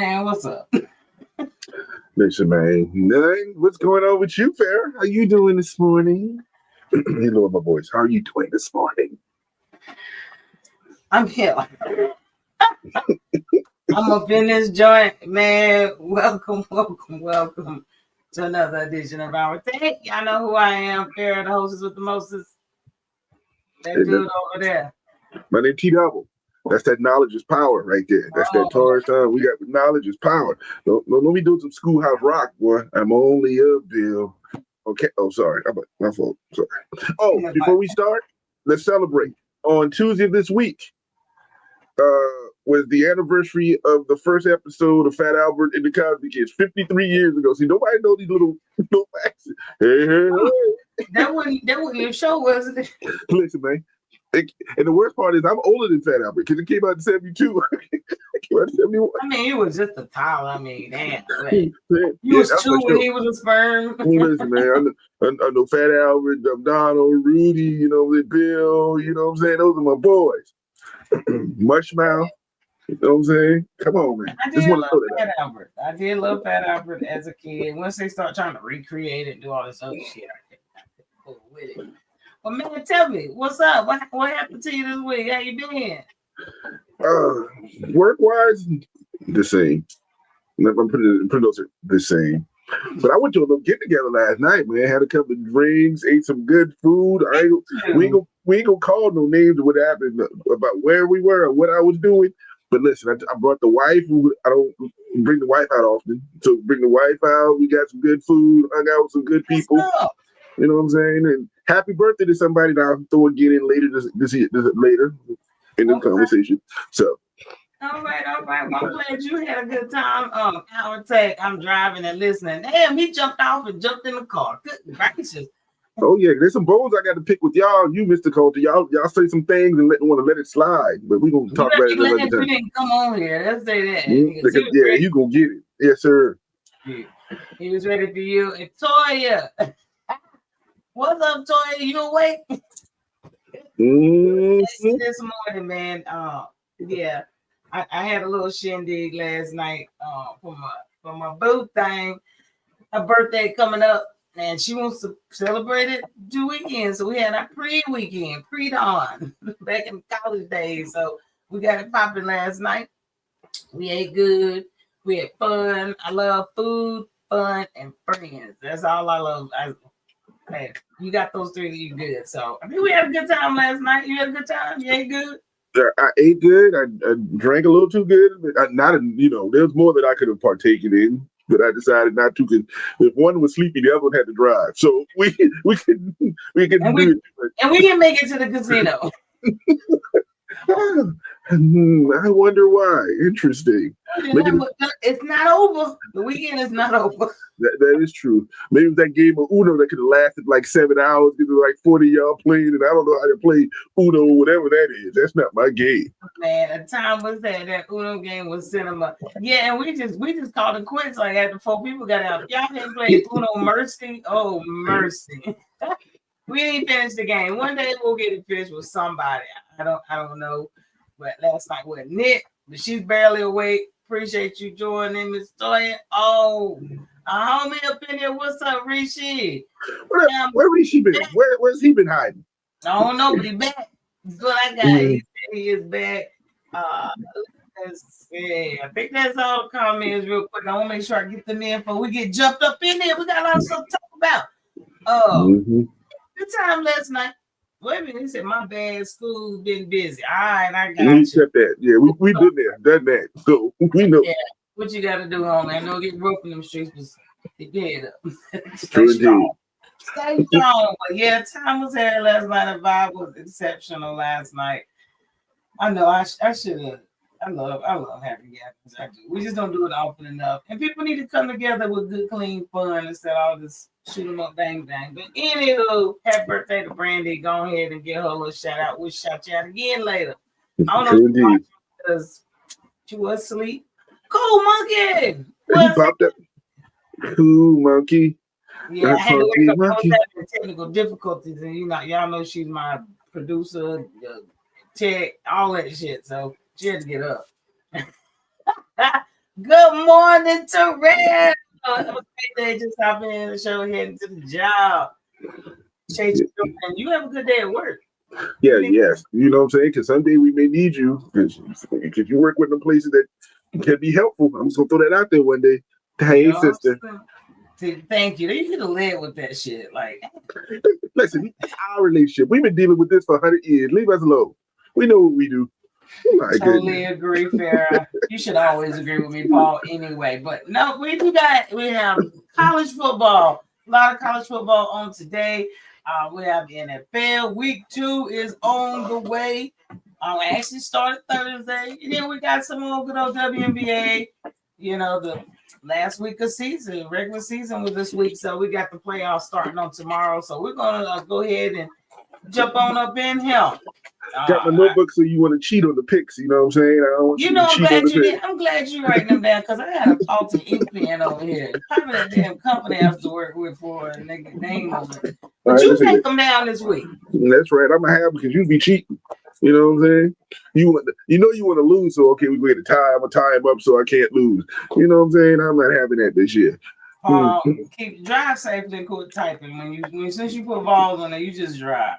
Man, what's up? Listen, man, nothing. What's going on with you, Fair? How you doing this morning? You know my voice. How are you doing this morning? I'm here. I'm up in this joint, man. Welcome to another edition of our take. Y'all know who I am, Farrah, the hostess with the mostest. That Hey, dude over there. my name T Double. That's that knowledge is power right there. That's that Taurus time. We got knowledge is power. Don't let me do some schoolhouse rock, boy. I'm only a bill. Okay. Oh, sorry. My fault. Sorry. Oh, before we start, let's celebrate. On Tuesday of this week, was the anniversary of the first episode of Fat Albert and the Cosby Kids 53 years ago. See, nobody know these little facts. Hey. That wasn't your show, wasn't it? Listen, man. And the worst part is I'm older than Fat Albert because it came out in 72. It came out in 71. I mean, it was just a towel. I mean, damn. You was two when he was a sperm. Listen, man, I know Fat Albert, Donald, Rudy, Bill, you know what I'm saying? Those are my boys. Mushmouth, you know what I'm saying? Come on, man. I did love Fat Albert. I did love Fat Albert as a kid. Once they start trying to recreate it and do all this other shit, I couldn't pull with it. Well, man, tell me, what's up? What happened to you this week? How you been? Work-wise, the same. I'm putting those the same. But I went to a little get-together last night, man. Had a couple of drinks, ate some good food. We ain't gonna call no names of what happened about where we were or what I was doing. But listen, I brought the wife. I don't bring the wife out often. So bring the wife out. We got some good food, hung out with some good people. You know what I'm saying? And happy birthday to somebody that I'll throw again in later later in the conversation. So. All right. Well, I'm glad you had a good time. To Hourtake, I'm driving and listening. Damn, he jumped off and jumped in the car. Good gracious. Oh yeah, there's some bones I got to pick with y'all. You, Mr. Coulter, y'all say some things and want to let it slide, but we gonna talk about it another time. You didn't come on here. Let's say that. Yeah, you gonna get it. Yes, sir. Yeah. He was ready for you. And Toya. What's up, Toya? You awake? This morning, man. Yeah, I had a little shindig last night for my boo thing. Her birthday coming up, and she wants to celebrate it 2 weekends. So we had our pre-weekend, pre-dawn, back in college days. So we got it popping last night. We ate good. We had fun. I love food, fun, and friends. That's all I love. Hey, you got those three, you good. So I think we had a good time last night. You had a good time? You ate good? I ate good. I drank a little too good. But there's more that I could have partaken in, but I decided not to. Because if one was sleepy, the other one had to drive. So we can do it. And we didn't make it to the casino. I wonder why. Interesting. It's not over. The weekend is not over. That is true. Maybe it was that game of Uno that could have lasted like 7 hours. There was like 40 of y'all playing, and I don't know how to play Uno or whatever that is. That's not my game. Man, the time was that Uno game was cinema. Yeah, and we just called it quits like after 4 people got out. Y'all didn't play Uno Mercy. Oh, mercy. We didn't finish the game. One day we'll get it finished with somebody. I don't know. But last night wasn't it. But she's barely awake. Appreciate you joining, Miss Toya. Oh, a homie up in here. What's up, Rishi? Where Rishi been? Where's he been hiding? I don't know, but he's back. That's what I got. He said he is back. Let's see. I think that's all the comments real quick. I want to make sure I get them in before we get jumped up in there. We got a lot of stuff to talk about. Good time last night. Wait a minute, he said, my bad, school's been busy. All right, I got you. Accept that. Yeah, we been there, done that. So we know. Yeah, what you got to do, homie. I know get rough in them streets, but get dead up. Stay strong. Stay strong. But yeah, time was here last night. The vibe was exceptional last night. I know I should have. I love having gatherings. I do. We just don't do it often enough. And people need to come together with good, clean fun instead of all this shoot 'em up, bang, bang. But anywho, happy birthday to Brandy. Go ahead and get her a little shout out. We'll shout you out again later. I don't know because she was asleep. Cool Monkey. He popped up. Cool Monkey. Yeah, I had to wake up. I was having technical difficulties, and y'all know she's my producer, tech, all that shit. So she had to get up. Good morning, Terrell. It was a great day just hopping in the show, heading to the job. Appreciate you doing it. You have a good day at work. Yeah, You need yes. You know what I'm saying? Because someday we may need you. Because you work with them places that can be helpful. I'm just going to throw that out there one day. you Hey, know what sister. I'm saying? Thank you. You could have led with that shit. Like, Listen, our relationship, we've been dealing with this for 100 years. Leave us alone. We know what we do. My totally goodness. agree, Farrah. You should always agree with me, Paul, anyway. But no, we have college football. A lot of college football on today. We have the NFL. Week 2 is on the way. Actually started Thursday. And then we got some more good old WNBA. You know, the last week of season, regular season was this week. So we got the playoffs starting on tomorrow. So we're going to go ahead and jump on up in here. Got my notebook so you want to cheat on the picks. You know what I'm saying? I don't want you to cheat on the picks. I'm glad you writing them down because I got a faulty ink pen over here. Probably that damn company I have to work with for a name on it. But Right, you take them down this week. That's right. I'm gonna have because you be cheating. You know what I'm saying? You want to lose, so okay, we go to tie. I'm gonna tie him up so I can't lose. You know what I'm saying? I'm not having that this year. Keep drive safely and quit typing. Since you put balls on there, you just drive.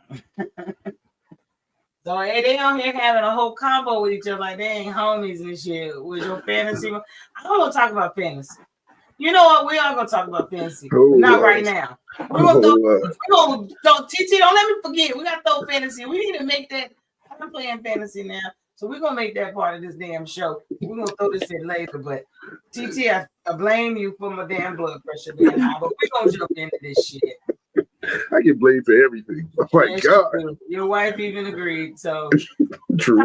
So they on here having a whole combo with each other, like they ain't homies and shit. With your fantasy, I don't want to talk about fantasy. You know what? We are gonna talk about fantasy, but not right now. We're gonna TT. Don't let me forget. We gotta throw fantasy. We need to make that. I'm playing fantasy now, so we're gonna make that part of this damn show. We're gonna throw this in later, but TT, I blame you for my damn blood pressure being high. But we're gonna jump into this shit. I get blamed for everything. Oh my God. Your wife even agreed. So true.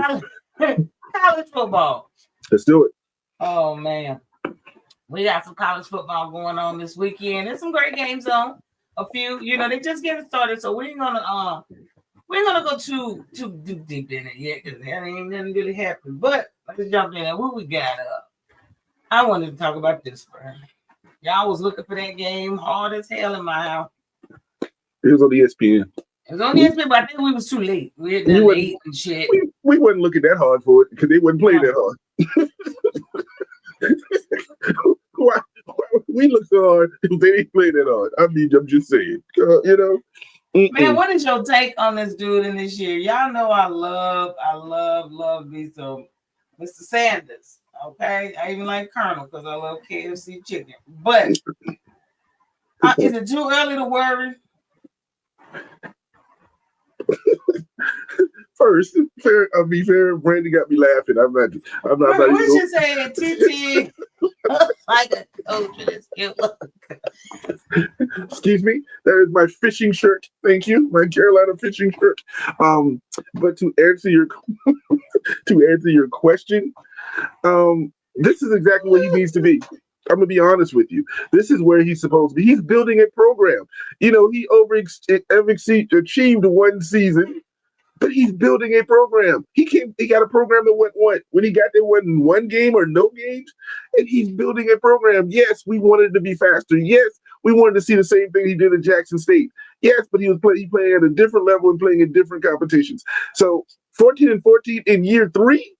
College football. Let's do it. Oh man. We got some college football going on this weekend. There's some great games on. A few, they just getting started, so we ain't gonna go too deep in it yet because that ain't nothing really happened. But let's jump in. What we got up? I wanted to talk about this for y'all was looking for that game hard as hell in my house. It was on ESPN. It was on ESPN, but I think we was too late. We had done late and shit. We wasn't looking that hard for it because they wasn't playing that hard. Why we look so hard if they didn't play that hard? I mean, I'm just saying, Man, what is your take on this dude in this year? Y'all know I love me some Mr. Sanders. Okay, I even like Colonel because I love KFC chicken. But is it too early to worry? First, I'll be fair. Brandy got me laughing. I'm not. What you saying, TT? Like a coach in his Excuse me. That is my fishing shirt. Thank you, my Carolina fishing shirt. But to answer your question, this is exactly where he needs to be. I'm gonna be honest with you. This is where he's supposed to be. He's building a program. He overachieved one season. But he's building a program. He got a program that went what? When he got there, wasn't one game or no games, and he's building a program. Yes, we wanted to be faster. Yes, we wanted to see the same thing he did at Jackson State. Yes, but he playing at a different level and playing in different competitions. So 14-14 in year three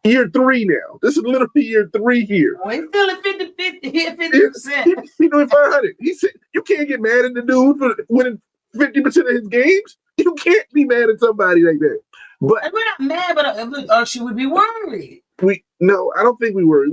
now. This is literally year 3 here. Oh, he's still at 50%. He's doing 500. He said you can't get mad at the dude for winning 50% of his games. You can't be mad at somebody like that. But we're not mad, but should we be worried? No, I don't think we worry.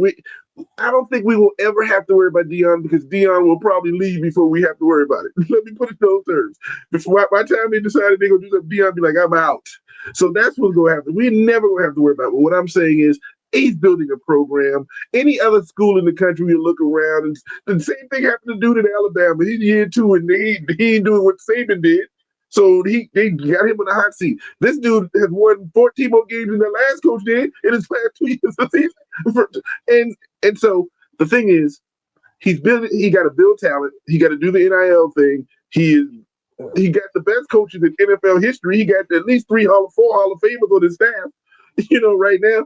I don't think we will ever have to worry about Deion because Deion will probably leave before we have to worry about it. Let me put it in those terms. By the time they decided they're gonna do something, Deion be like, I'm out. So that's what's gonna happen. We never gonna have to worry about it. But what I'm saying is he's building a program. Any other school in the country, you look around, and the same thing happened to dude in Alabama. He's year 2, and he ain't doing what Saban did. So they got him in the hot seat. This dude has won 14 more games than the last coach did in his past 2 years of season. And so the thing is, he got to build talent. He got to do the NIL thing. He got the best coaches in NFL history. He got at least 4 Hall of Famers on his staff. Right now,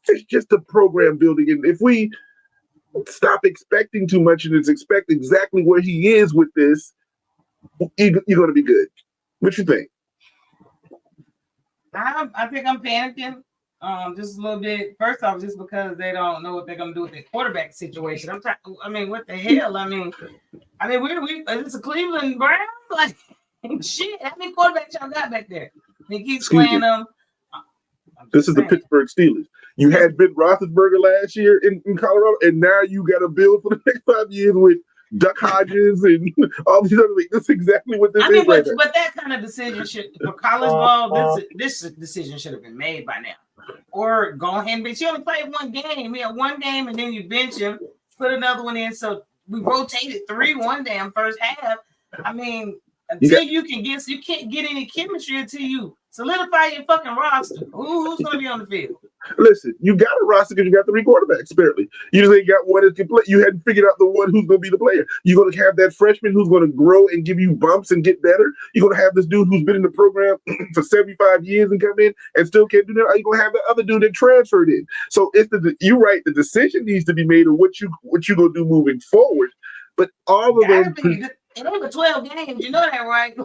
it's just a program building. And if we stop expecting too much and expect exactly where he is with this, you're going to be good. What you think? I think I'm panicking just a little bit. First off, just because they don't know what they're gonna do with their quarterback situation. I mean, what the hell? I mean, we it's a Cleveland Browns. Like, shit. How many quarterbacks y'all got back there? They keep playing them. This is the Pittsburgh Steelers. You had Ben Roethlisberger last year in Colorado, and now you got a bill for the next 5 years with Duck Hodges and all these other things. That's exactly what this is right now. But that kind of decision for college ball, this decision should have been made by now. Or go ahead and bench. You only played one game. You had one game, and then you bench him, put another one in. So we rotated 3 one damn first half. I mean, until you can't get any chemistry until you solidify your fucking roster. Who's going to be on the field? Listen, you got a roster because you got 3 quarterbacks, apparently. You just ain't got one that can play. You hadn't figured out the one who's going to be the player. You're going to have that freshman who's going to grow and give you bumps and get better. You're going to have this dude who's been in the program for 75 years and come in and still can't do that. Or you're going to have the other dude that transferred in. So you're right. The decision needs to be made of what you going to do moving forward. But all of them... It only 12 games, you know that, right?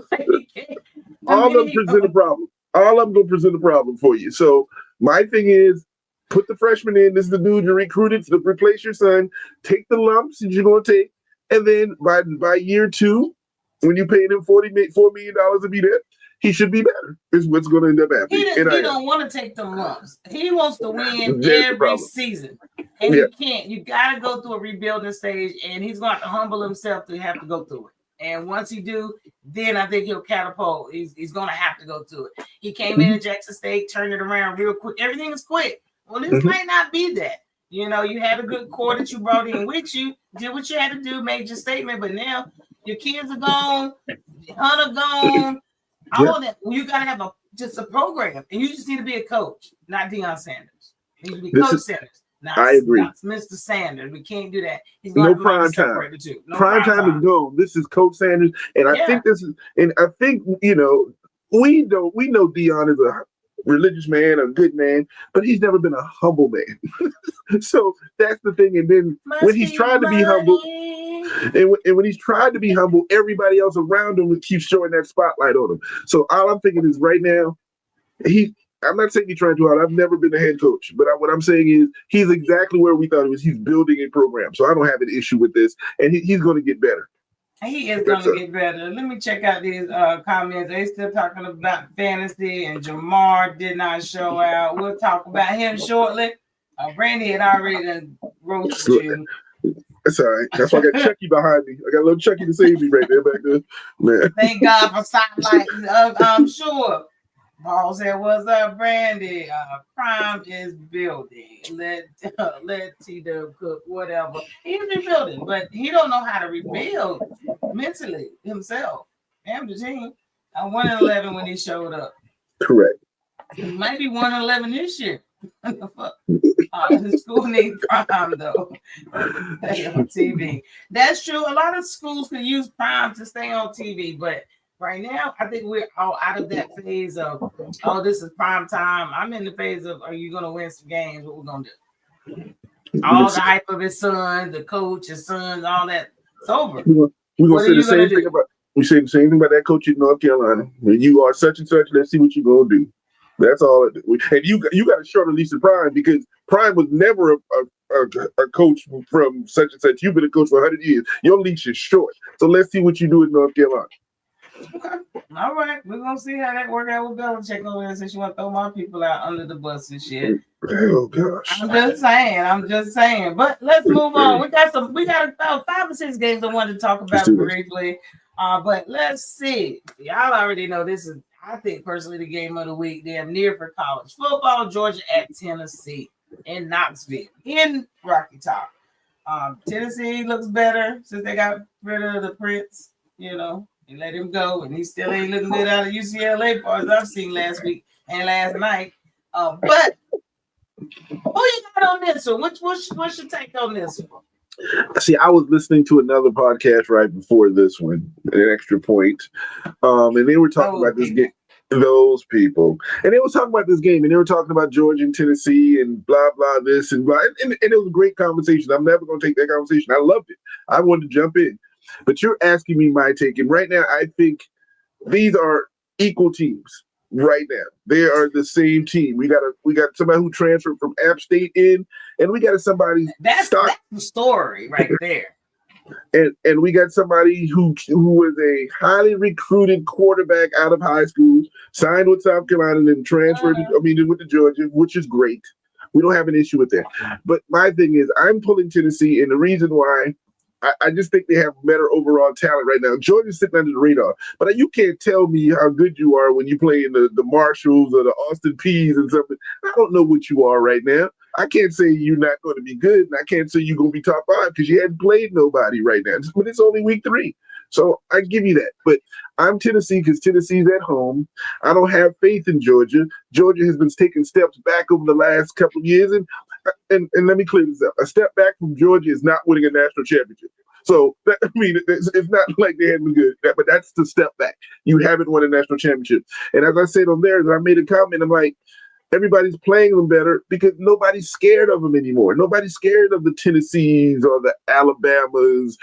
All of them present a problem. All of them going to present a problem for you. So my thing is, put the freshman in. This is the dude you recruited to replace your son. Take the lumps that you're going to take. And then by year 2, when you pay him $4 million to be there, he should be better. Is what's going to end up happening. He don't want to take them lumps. He wants to win every season. And you can't. You got to go through a rebuilding stage, and he's going to have to humble himself to have to go through it. And once he do, then I think he'll catapult. He's going to have to go through it. He came in at Jackson State, turned it around real quick. Everything is quick. Well, this might not be that. You know, you had a good core that you brought in with you, did what you had to do, made your statement, but now your kids are gone, Hunter gone, all that. Well, you got to have just a program, and you just need to be a coach, not Deion Sanders. You need to be Coach Sanders. I agree. Not Mr. Sanders. We can't do that. He's no prime time. No prime time is gone. This is Coach Sanders, and I think we know Deion is a religious man, a good man, but he's never been a humble man. So that's the thing. And then when he's tried to be humble, and when he's tried to be humble, everybody else around him keeps showing that spotlight on him. So all I'm thinking is right now, I'm not saying he's trying too hard. I've never been a head coach, but what I'm saying is he's exactly where we thought he was. He's building a program. So I don't have an issue with this, and he's going to get better. He is going to get better. Let me check out these comments. They still talking about fantasy, and Jamar did not show out. We'll talk about him shortly. Brandy had already roasted you. That's all right. That's why I got Chucky behind me. I got a little Chucky to save me right there back there. Man. Thank God for spotlight. I'm sure. Paul said, "What's up, Brandy? Prime is building. Let T-Dub cook whatever. He's rebuilding, but he don't know how to rebuild mentally himself. And the team. 1-11 when he showed up. Correct. He might be 1-11 this year. The school needs Prime though. Stay on TV. That's true. A lot of schools could use Prime to stay on TV, but." Right now, I think we're all out of that phase of, this is prime time. I'm in the phase of, are you going to win some games? What we're going to do? All the hype of his son, the coach, his sons, all that, it's over. We're going to say the same thing about, we say the same thing about that coach in North Carolina. When you are such and such, let's see what you're going to do. That's all. And you got to short Lisa Prime because Prime was never a coach from such and such. You've been a coach for 100 years. Your leash is short. So let's see what you do in North Carolina. Okay. All right. We're going to see how that work out with Belichick over there since you want to throw my people out under the bus and shit. Oh, gosh. I'm just saying. But let's move on. We got about 5 or 6 games I wanted to talk about briefly. But let's see. Y'all already know this is, I think, personally, the game of the week. Damn near for college football. Georgia at Tennessee in Knoxville, in Rocky Top. Tennessee looks better since they got rid of the Prince, you know. He let him go, and he still ain't looking good out of UCLA, far as I've seen last week and last night. But who you got on this one? What's your take on this one? See, I was listening to another podcast right before this one, an extra point, and they were talking about this game. Those people, and they were talking about this game, and they were talking about Georgia and Tennessee, and blah blah this and blah, and it was a great conversation. I'm never going to take that conversation. I loved it. I wanted to jump in. But you're asking me my take, and right now I think these are equal teams. right now. They are the same team. We got somebody who transferred from App State in, and we got somebody that's the story right there. And we got somebody who was a highly recruited quarterback out of high school, signed with South Carolina, and then transferred. Went to Georgia, which is great. We don't have an issue with that. But my thing is, I'm pulling Tennessee, and the reason why I just think they have better overall talent right now. Georgia's sitting under the radar, but you can't tell me how good you are when you play in the Marshalls or the Austin Peays and something. I don't know what you are right now. I can't say you're not going to be good, and I can't say you're going to be top 5 because you hadn't played nobody right now. But it's only week 3. So I give you that. But I'm Tennessee because Tennessee's at home. I don't have faith in Georgia. Georgia has been taking steps back over the last couple of years. And let me clear this up. A step back from Georgia is not winning a national championship. So, it's not like they haven't been good, but that's the step back. You haven't won a national championship. And as I said on there, I made a comment, I'm like, everybody's playing them better because nobody's scared of them anymore. Nobody's scared of the Tennessees or the Alabamas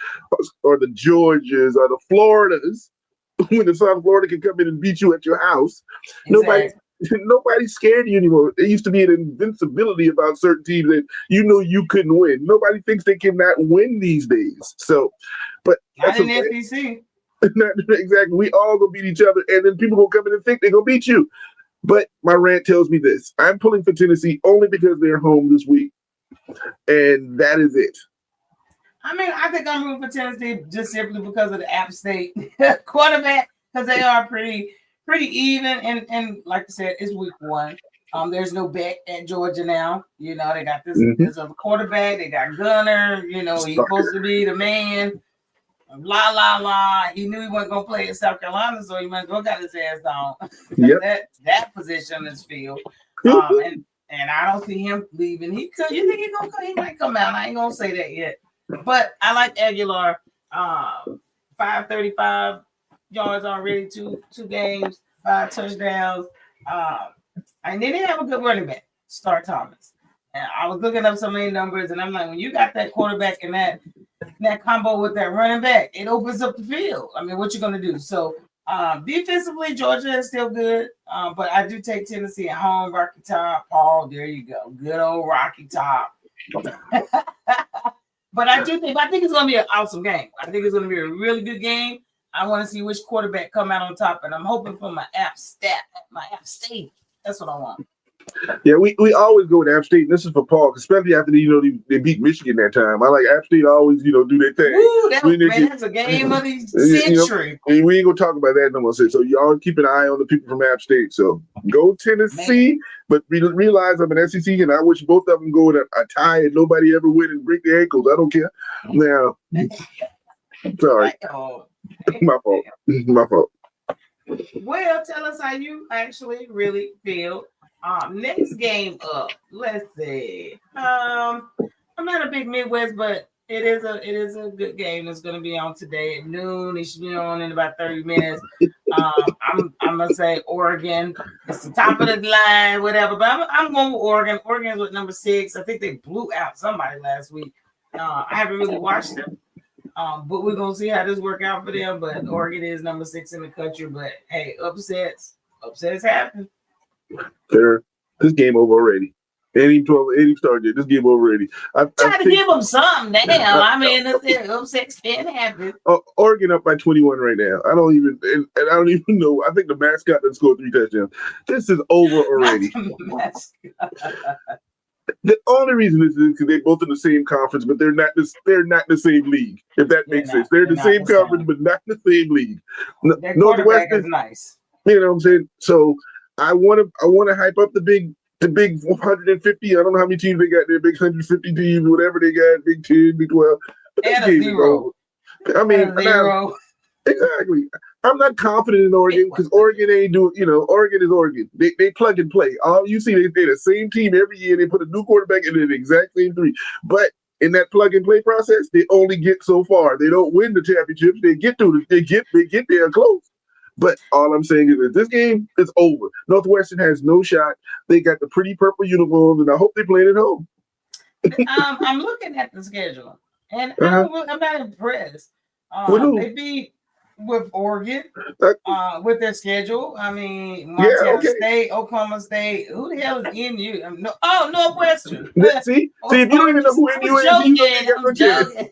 or the Georgias or the Floridas. When the South Florida can come in and beat you at your house, exactly. Nobody's scared of you anymore. There used to be an invincibility about certain teams that you couldn't win. Nobody thinks they cannot win these days. So, but not in the SEC. Not exactly. We all gonna beat each other, and then people gonna come in and think they're gonna beat you. But my rant tells me this: I'm pulling for Tennessee only because they're home this week, and that is it. I think I'm rooting for Tennessee just simply because of the App State quarterback, because they are pretty even, and like I said, it's week 1. There's no bet at Georgia now. They got this other quarterback. They got Gunner. He's supposed to be the man. La la la. He knew he wasn't gonna play in South Carolina, so he might go got his ass down. Yep. that position is filled. And I don't see him leaving. You think he's gonna come? He might come out. I ain't gonna say that yet. But I like Aguilar. 535 yards already, two games, 5 touchdowns. And then they have a good running back, Star Thomas. And I was looking up some of the numbers, and I'm like, when you got that quarterback and that combo with that running back, it opens up the field. What you gonna do? So defensively, Georgia is still good, but I do take Tennessee at home. Rocky Top, Paul. There you go, good old Rocky Top. But I think it's going to be an awesome game. I think it's going to be a really good game. I want to see which quarterback come out on top, and I'm hoping for my App State. That's what I want. Yeah, we always go with App State. And this is for Paul, especially after they beat Michigan that time. I like App State always do their thing. Woo, that's a game of the century. And we ain't gonna talk about that no more. So y'all keep an eye on the people from App State. So go Tennessee, but realize I'm an SEC, and I wish both of them go in a tie and nobody ever win and break their ankles. I don't care. Now, sorry, my fault. Well, tell us how you actually really feel. Next game up. Let's see. I'm not a big Midwest, but it is a good game that's going to be on today at noon. It should be on in about 30 minutes. I'm gonna say Oregon. It's the top of the line, whatever. But I'm going with Oregon. Oregon's with number 6. I think they blew out somebody last week. I haven't really watched them. But we're gonna see how this work out for them. But Oregon is number 6 in the country. But hey, upsets happen. This game over already. Any started. This game over already. Try to give them something now. Upsets can happen. Oregon up by 21 right now. I don't even know. I think the mascot done scored 3 touchdowns. This is over already. The only reason is because they're both in the same conference, but they're not the same league. If that makes sense, they're the same conference, but not the same league. That quarterback is nice. You know what I'm saying? So I want to hype up the big 150. I don't know how many teams they got there. Big 150 teams, whatever they got. Big 10, Big 12. And a 0. Exactly. I'm not confident in Oregon because Oregon ain't doing. Oregon is Oregon. They plug and play. All you see, they're the same team every year. They put a new quarterback in the exact same 3. But in that plug and play process, they only get so far. They don't win the championships. They get there close. But all I'm saying is that this game is over. Northwestern has no shot. They got the pretty purple uniforms, and I hope they play it at home. I'm looking at the schedule, and I'm not impressed. They beat with Oregon, with their schedule. I mean, Yeah, Montana okay. State, Oklahoma State. Who the hell is NU? Northwestern. See, if you don't even know who NU is, you know you got no I'm chance. joking.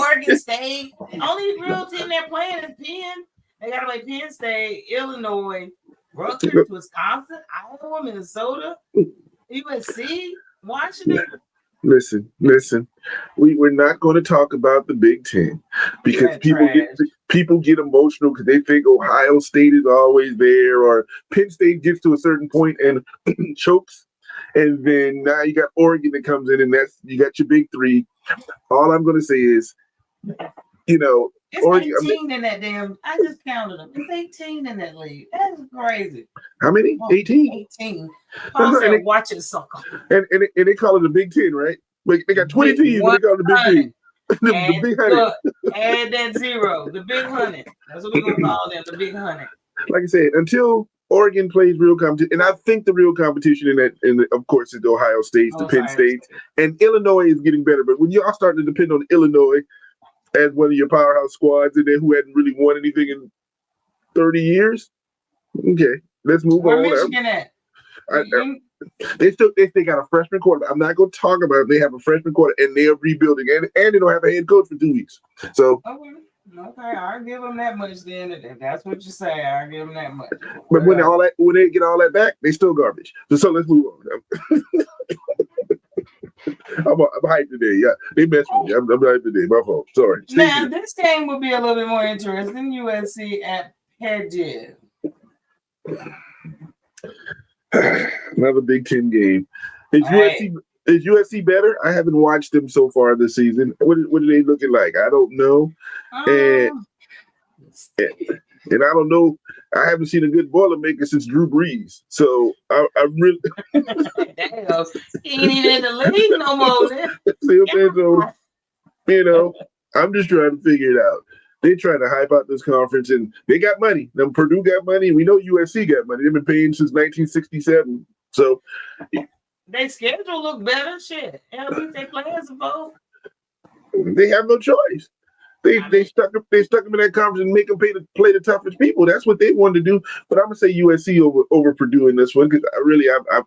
Oregon State. Only real team they're playing is Penn. They got to play Penn State, Illinois, Rutgers, Wisconsin, Iowa, Minnesota, USC, Washington. Listen. We're not going to talk about the Big Ten because people get emotional because they think Ohio State is always there, or Penn State gets to a certain point and chokes, and then now you got Oregon that comes in, and you got your big three. All I'm going to say is, it's Oregon, 18 in that damn. I just counted them. It's 18 in that league. That's crazy. How many? 18. 18. Paul said, watch it sucker. And they call it the Big Ten, right? But they got 20 teams, but they call it the Big Ten. the Big Honey. Add that zero. The Big Honey. That's what we're gonna call them. The Big Honey. Like I said, until Oregon plays real competition, and I think the real competition of course, is the Ohio States, the Penn States, and Illinois is getting better. But when y'all starting to depend on Illinois as one of your powerhouse squads, and then who hadn't really won anything in 30 years, okay, let's move on. Where Michigan at? They got a freshman quarterback. I'm not going to talk about it. They have a freshman quarterback, and they're rebuilding, and they don't have a head coach for 2 weeks. So okay, I'll give them that much then. If that's what you say, I'll give them that much. But when they get all that back, they still garbage. So let's move on. I'm hyped today. Yeah, they messed with me. I'm hyped today. My fault. Sorry. Now this game will be a little bit more interesting. USC at Purdue. Another Big Ten game. Is USC better? I haven't watched them so far this season. What are they looking like? I don't know. And I don't know. I haven't seen a good Boilermaker since Drew Brees. So I really Damn, he ain't even in the league no more. See what I'm saying? So, I'm just trying to figure it out. They trying to hype out this conference, and they got money. Now Purdue got money. We know USC got money. They've been paying since 1967. So their schedule look better. Shit, at least they players vote. They have no choice. They stuck them in that conference and make them play the toughest people. That's what they wanted to do. But I'm gonna say USC over Purdue in this one because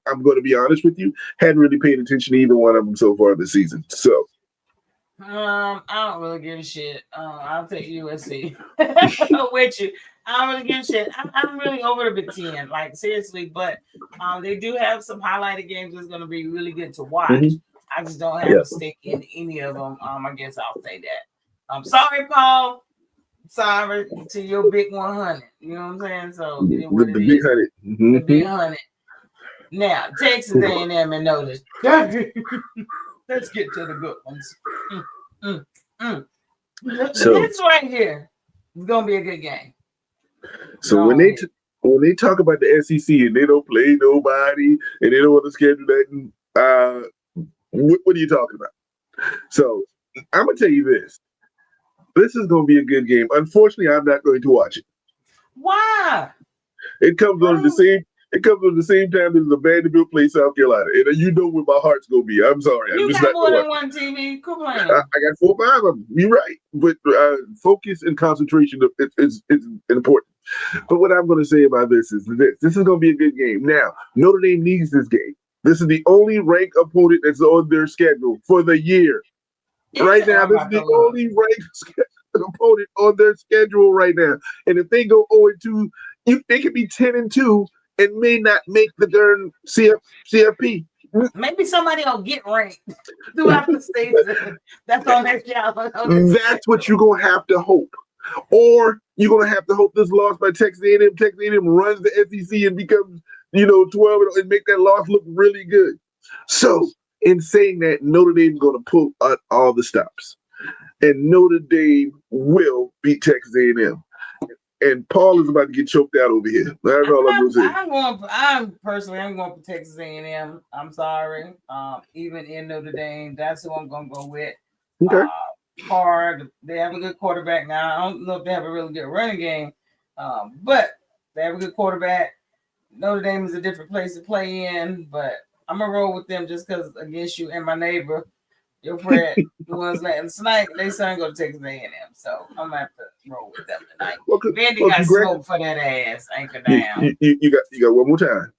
I'm going to be honest with you. Hadn't really paid attention to either one of them so far this season. So. I don't really give a shit. I'll take USC. I'm with you. I don't really give a shit. I'm really over the Big Ten, like seriously. But they do have some highlighted games that's going to be really good to watch. Mm-hmm. I just don't have a stake in any of them. I guess I'll say that. I'm sorry, Paul. Sorry to your big 100. You know what I'm saying? So the big 100. Mm-hmm. The big 100. Now Texas A&M and notice. Let's get to the good ones. So this right here is gonna be a good game. So when they talk about the SEC and they don't play nobody and they don't want to schedule that, what are you talking about? So I'm gonna tell you this. This is gonna be a good game. Unfortunately, I'm not going to watch it. Why? It comes on the same time as the Vanderbilt play South Carolina, and you know where my heart's gonna be. I'm sorry. You got more than one TV. Come on. I got 4 or 5 of them. You're right, but focus and concentration is important. But what I'm going to say about this is this is going to be a good game. Now, Notre Dame needs this game. This is the only ranked opponent that's on their schedule for the year. Right now, this is the only ranked opponent on their schedule right now. And if they go 0-2, they could be 10-2 and may not make the darn CFP. Maybe somebody will get ranked throughout the season. That's on their calendar. That's what you're going to have to hope. Or you're going to have to hope this loss by Texas A&M. Texas A&M runs the SEC and becomes, 12 and make that loss look really good. So, in saying that, Notre Dame is going to pull out all the stops. And Notre Dame will beat Texas A&M. And Paul is about to get choked out over here. That's all I'm going to say. I'm going for Texas A&M. I'm sorry. Even in Notre Dame, that's who I'm going to go with. Okay. Hard. They have a good quarterback now. I don't know if they have a really good running game, but they have a good quarterback. Notre Dame is a different place to play in, but I'm going to roll with them just because against you and my neighbor. Your friend was letting Snipe. They son go to Texas A&M, so I'm gonna have to roll with them tonight. Well, Vandy got smoked for that ass. Anchor down. You got one more time.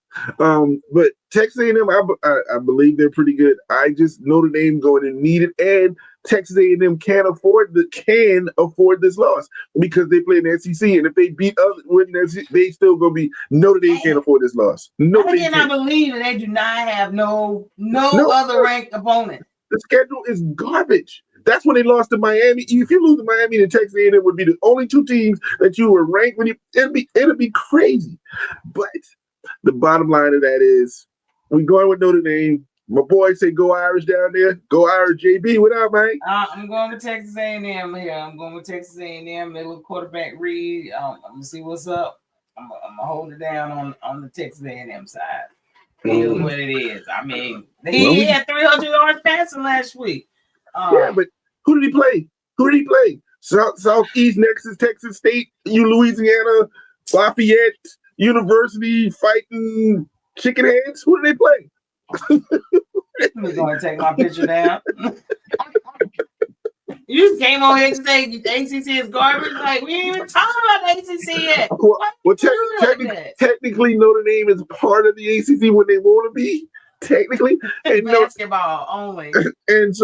But Texas A&M, I believe they're pretty good. I just Notre Dame going to need it, and Texas A&M can afford this loss because they play in the SEC, and if they win the SEC, they still gonna be Notre Dame can't afford this loss. I cannot believe that they do not have no other ranked opponent. The schedule is garbage. That's when they lost to Miami. If you lose to Miami, then Texas A&M would be the only two teams that you were ranked when it'd be crazy. But the bottom line of that is we going with Notre Dame. My boys say go Irish down there. Go Irish, JB. What up, man? I'm going with Texas A&M here. I'm going with Texas A&M. Little quarterback Reed. I'm gonna see what's up. I'm gonna hold it down on the Texas A&M side. It is what it is. I mean, he had 300 yards passing last week. Yeah, but who did he play? Southeast Nexus, Texas State, Louisiana, Lafayette University fighting chicken heads. Who did they play? I'm going to take my picture down. You just came on here to say the ACC is garbage. Like, we ain't even talking about the ACC yet. Well, technically, Notre Dame is part of the ACC when they want to be. Technically, and basketball only. And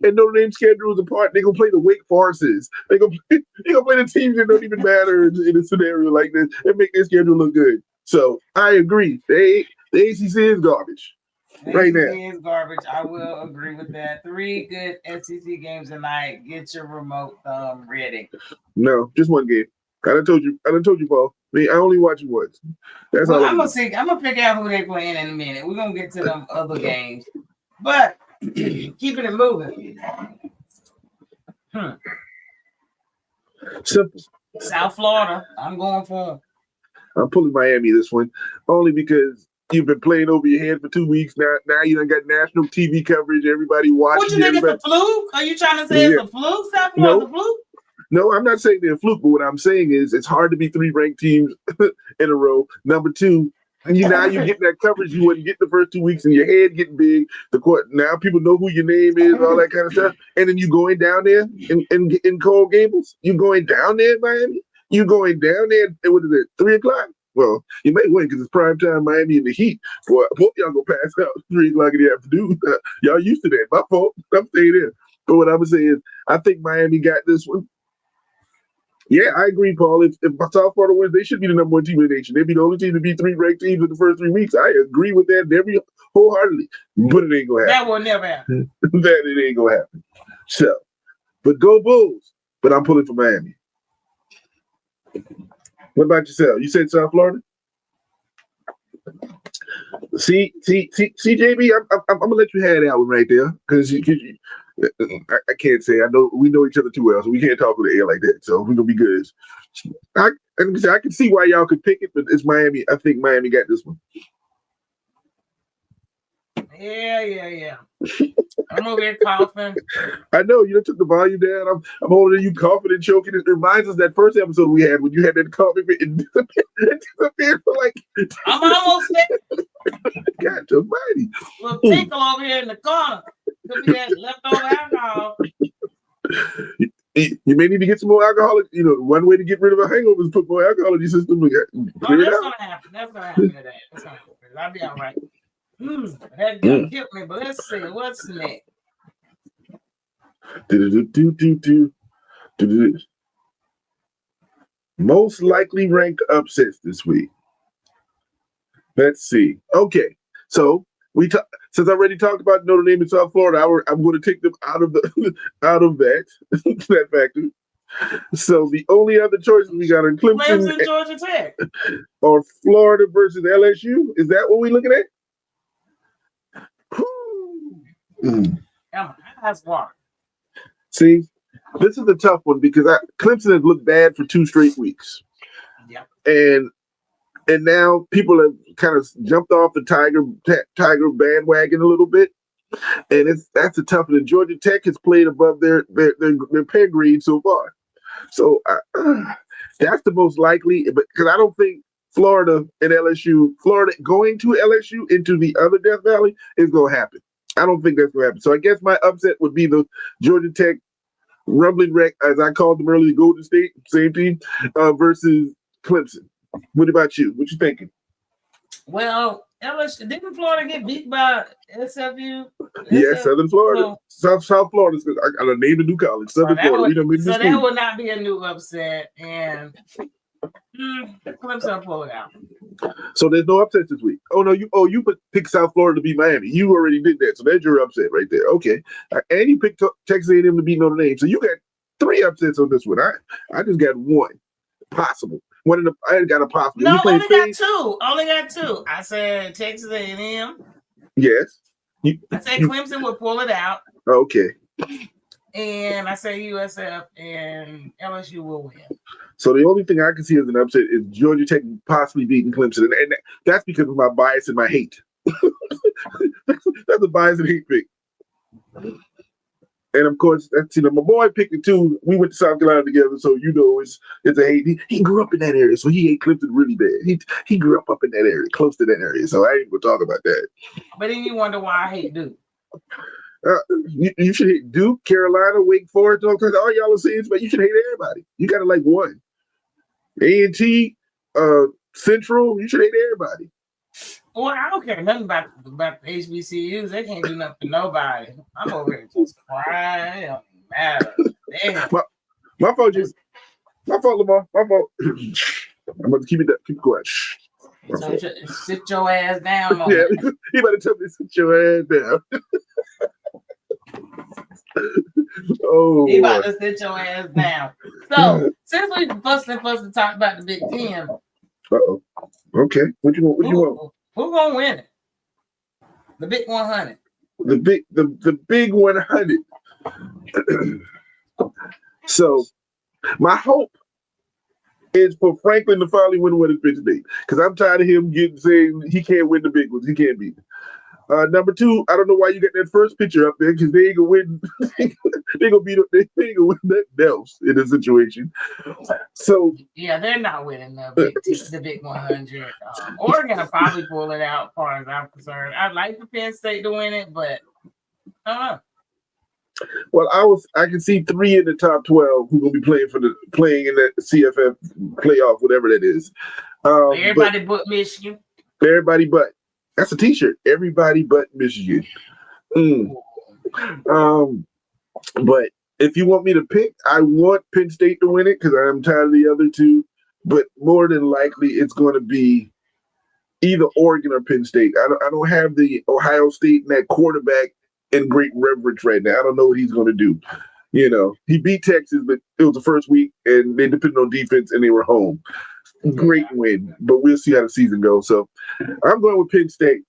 Notre Dame's schedule is apart. They're gonna play the Wake Forests. They're gonna play the teams that don't even matter in a scenario like this and make their schedule look good. So I agree. The ACC is garbage. Right now. Is garbage. I will agree with that. 3 good SEC games tonight. Get your remote thumb ready. No, just one game. I done told you, Paul. I only watch it once. That's all. I'm gonna figure out who they playing in a minute. We're gonna get to them other games, but keeping it moving. Simple. South Florida. I'm going for them. I'm pulling Miami this one only because you've been playing over your head for 2 weeks now. Now you done got national TV coverage. Everybody watching. What you think it's a fluke? Are you trying to say it's a fluke? South Florida's a fluke? No, I'm not saying they're a fluke, but what I'm saying is it's hard to be 3 ranked teams in a row. Number 2, now you get that coverage you wouldn't get the first 2 weeks, and your head getting big. Now people know who your name is, all that kind of stuff. And then you going down there in Coral Gables. You going down there in Miami. You going down there. What is it? 3:00. Well, you may win because it's prime time Miami in the heat. Boy, I hope y'all gonna pass out 3:00 in the afternoon. Y'all used to that. My fault. I'm staying there. But what I'm gonna say is, I think Miami got this one. Yeah, I agree, Paul. If South Florida wins, they should be the number 1 team in the nation. They'd be the only team to beat 3 ranked teams in the first 3 weeks. I agree with that wholeheartedly. But it ain't gonna happen. That will never happen. That it ain't gonna happen. So, but go Bulls. But I'm pulling for Miami. What about yourself? You said South Florida? See, JB, I'm gonna let you have that one right there because I can't say I know we know each other too well, so we can't talk with the air like that. So we're gonna be good. I can see why y'all could pick it, but it's Miami. I think Miami got this one. Yeah. I'm over here coughing. I know you took the volume down. I'm holding you coughing and choking. It reminds us that first episode we had when you had that coughing and disappeared for like. I'm almost there. God almighty. Little tinkle over here in the corner. Could be that leftover alcohol. You may need to get some more alcohol. One way to get rid of a hangover is put more alcohol in your system. That's gonna happen. That's gonna happen today. I'll be all right. That killed me, but let's see what's next. Most likely ranked upsets this week. Let's see. Okay, so since I already talked about Notre Dame and South Florida, I'm going to take them out of that factor. So the only other choices we got are Clemson, Georgia Tech, or Florida versus LSU. Is that what we're looking at? That's water. See, this is a tough one because Clemson has looked bad for 2 straight weeks. Yeah. And now people have kind of jumped off the Tiger bandwagon a little bit. And that's a tough one. Georgia Tech has played above their pay grade so far. So that's the most likely, but because I don't think Florida going to LSU into the other Death Valley is going to happen. I don't think that's going to happen. So I guess my upset would be the Georgia Tech Rumbling Wreck, as I called them earlier, Golden State, same team, versus Clemson. What about you? What you thinking? Well, LSU, didn't Florida get beat by SFU? Yeah, Southern Florida. South Florida. I named a new college. Southern Florida. That would not be a new upset. And Clemson pull it out. So there's no upsets this week. Oh no, you picked South Florida to beat Miami. You already did that, so there's your upset right there. Okay, and you picked Texas A&M to beat Notre Dame. So you got 3 upsets on this one. I just got 1 possible. I got a possible. No, only got 2. Only got 2. I said Texas A&M. Yes. I said Clemson would pull it out. Okay. And I say USF and LSU will win. So the only thing I can see as an upset is Georgia Tech possibly beating Clemson, and that's because of my bias and my hate. That's a bias and hate pick. And of course, that's my boy picked it too. We went to South Carolina together, so it's a hate. He grew up in that area, so he hate Clemson really bad. He grew up in that area, close to that area, so I ain't gonna talk about that. But then you wonder why I hate Duke. You should hate Duke, Carolina, Wake Forest, all y'all are saying, but you should hate everybody. You gotta like one. A&T, Central, you should hate everybody. Well, I don't care nothing about the HBCUs. They can't do nothing for nobody. I'm over here just crying. It don't matter. Damn. My fault, Lamar. My fault. I'm going to keep it quiet. So sit your ass down. Yeah, he better tell me to sit your ass down. Oh, he about to sit your ass down. So since we fussing talk about the Big Ten. Uh-oh. Okay. What you want? Who's gonna win it? The Big 100. The Big 100. So my hope is for Franklin to finally win one of Penn State, because I'm tired of him saying he can't win the big ones. He can't beat them. Number 2, I don't know why you got that first picture up there, because they ain't gonna win. They ain't gonna win that else in this situation. So yeah, they're not winning the Big 100. Oregon will probably pull it out, as far as I'm concerned. I'd like for Penn State to win it, but I don't know. Well, I can see 3 in the top 12 who gonna be playing in the CFF playoff, whatever that is. Everybody but Michigan. Everybody but. That's a T-shirt. Everybody but Michigan. But if you want me to pick, I want Penn State to win it because I'm tired of the other 2. But more than likely, it's going to be either Oregon or Penn State. I don't have the Ohio State and that quarterback in great reverence right now. I don't know what he's going to do. You know, he beat Texas, but it was the first week, and they depended on defense, and they were home. Great win, but we'll see how the season goes. So I'm going with Penn State.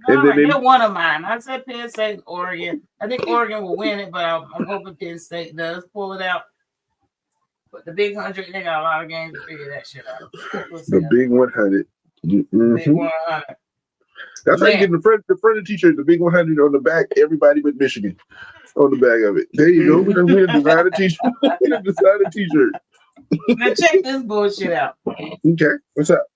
They're one of mine. I said Penn State, Oregon. I think Oregon will win it, but I'm hoping Penn State does pull it out. But the Big 100, they got a lot of games to figure that shit out. The Big 100. Mm-hmm. Big 100. That's how you get the front of the T-shirt, the Big 100 on the back, everybody but Michigan on the back of it. There you go. We done designed a T-shirt. We done designed a T-shirt. Now check this bullshit out. Okay, what's up?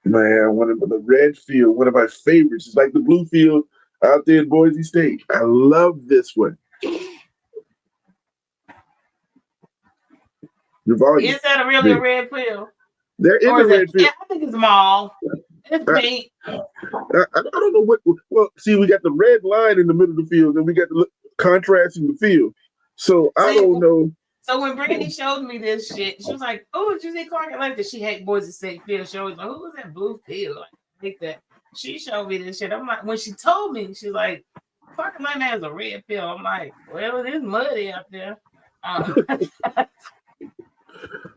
Man, one of the red field, one of my favorites. It's like the blue field out there in Boise State. I love this one. Is that really a red field? There is a red field. Yeah, I think it's small. It's big. I don't know what. Well, see, we got the red line in the middle of the field, and we got the contrasting the field. So I don't know. So when Brandy showed me this shit, she was like, "Oh, did you see Clark Atlanta?" Because she hates Boise State field. She was like, "Who was that blue field?" Like, I hate that. She showed me this shit. I'm like, when she told me, she's like, "Clark Atlanta has a red field." I'm like, "Well, it is muddy out there."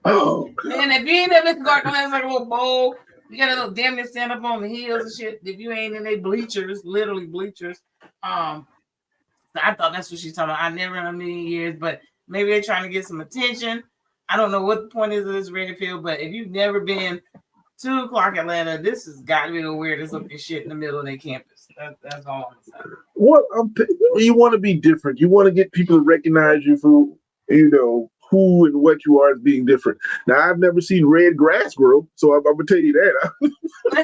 Oh, and if you ain't never been to Clark Atlanta, it's like a little bowl. You got a little damn near stand up on the hills and shit. If you ain't in they bleachers, literally bleachers. I thought that's what she's talking about. I never in a million years, but maybe they're trying to get some attention. I don't know what the point is of this red field, but if you've never been to Clark Atlanta, this has got to be the weirdest looking shit in the middle of their campus. That's all I'm saying. What you want to be different. You want to get people to recognize you for, who and what you are as being different. Now, I've never seen red grass grow, so I'm gonna tell you that.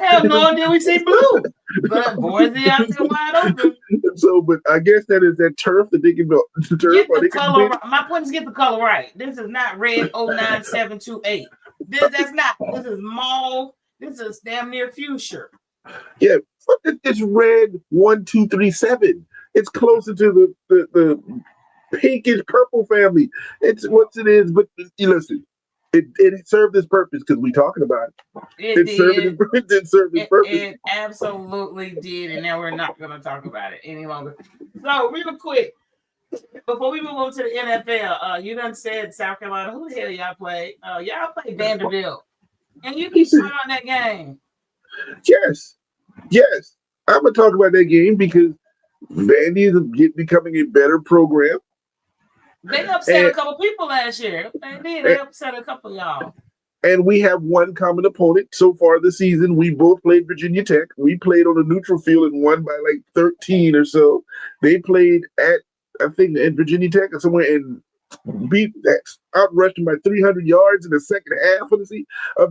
Hell no, did we see blue? But Boise out there wide open. So, but I guess that is that turf that they can build. Get the color right. My point is get the color right. This is not red 09728. That's not. This is mauve. This is damn near fuchsia. Yeah, it's red 1237. It's closer to the pinkish purple family. It's what it is, but you listen. It served its purpose because we talking about it. It did serve its purpose. It absolutely did, and now we're not going to talk about it any longer. So, real quick, before we move on to the NFL, you done said South Carolina. Who the hell y'all play? Y'all play Vanderbilt, and you keep talking about that game. Yes. I'm gonna talk about that game because Vandy is becoming a better program. They upset a couple people last year. They did. They upset a couple of y'all. And we have one common opponent so far this season. We both played Virginia Tech. We played on a neutral field and won by like 13 or so. They played at, I think, in Virginia Tech or somewhere and outrushed them by 300 yards in the second half of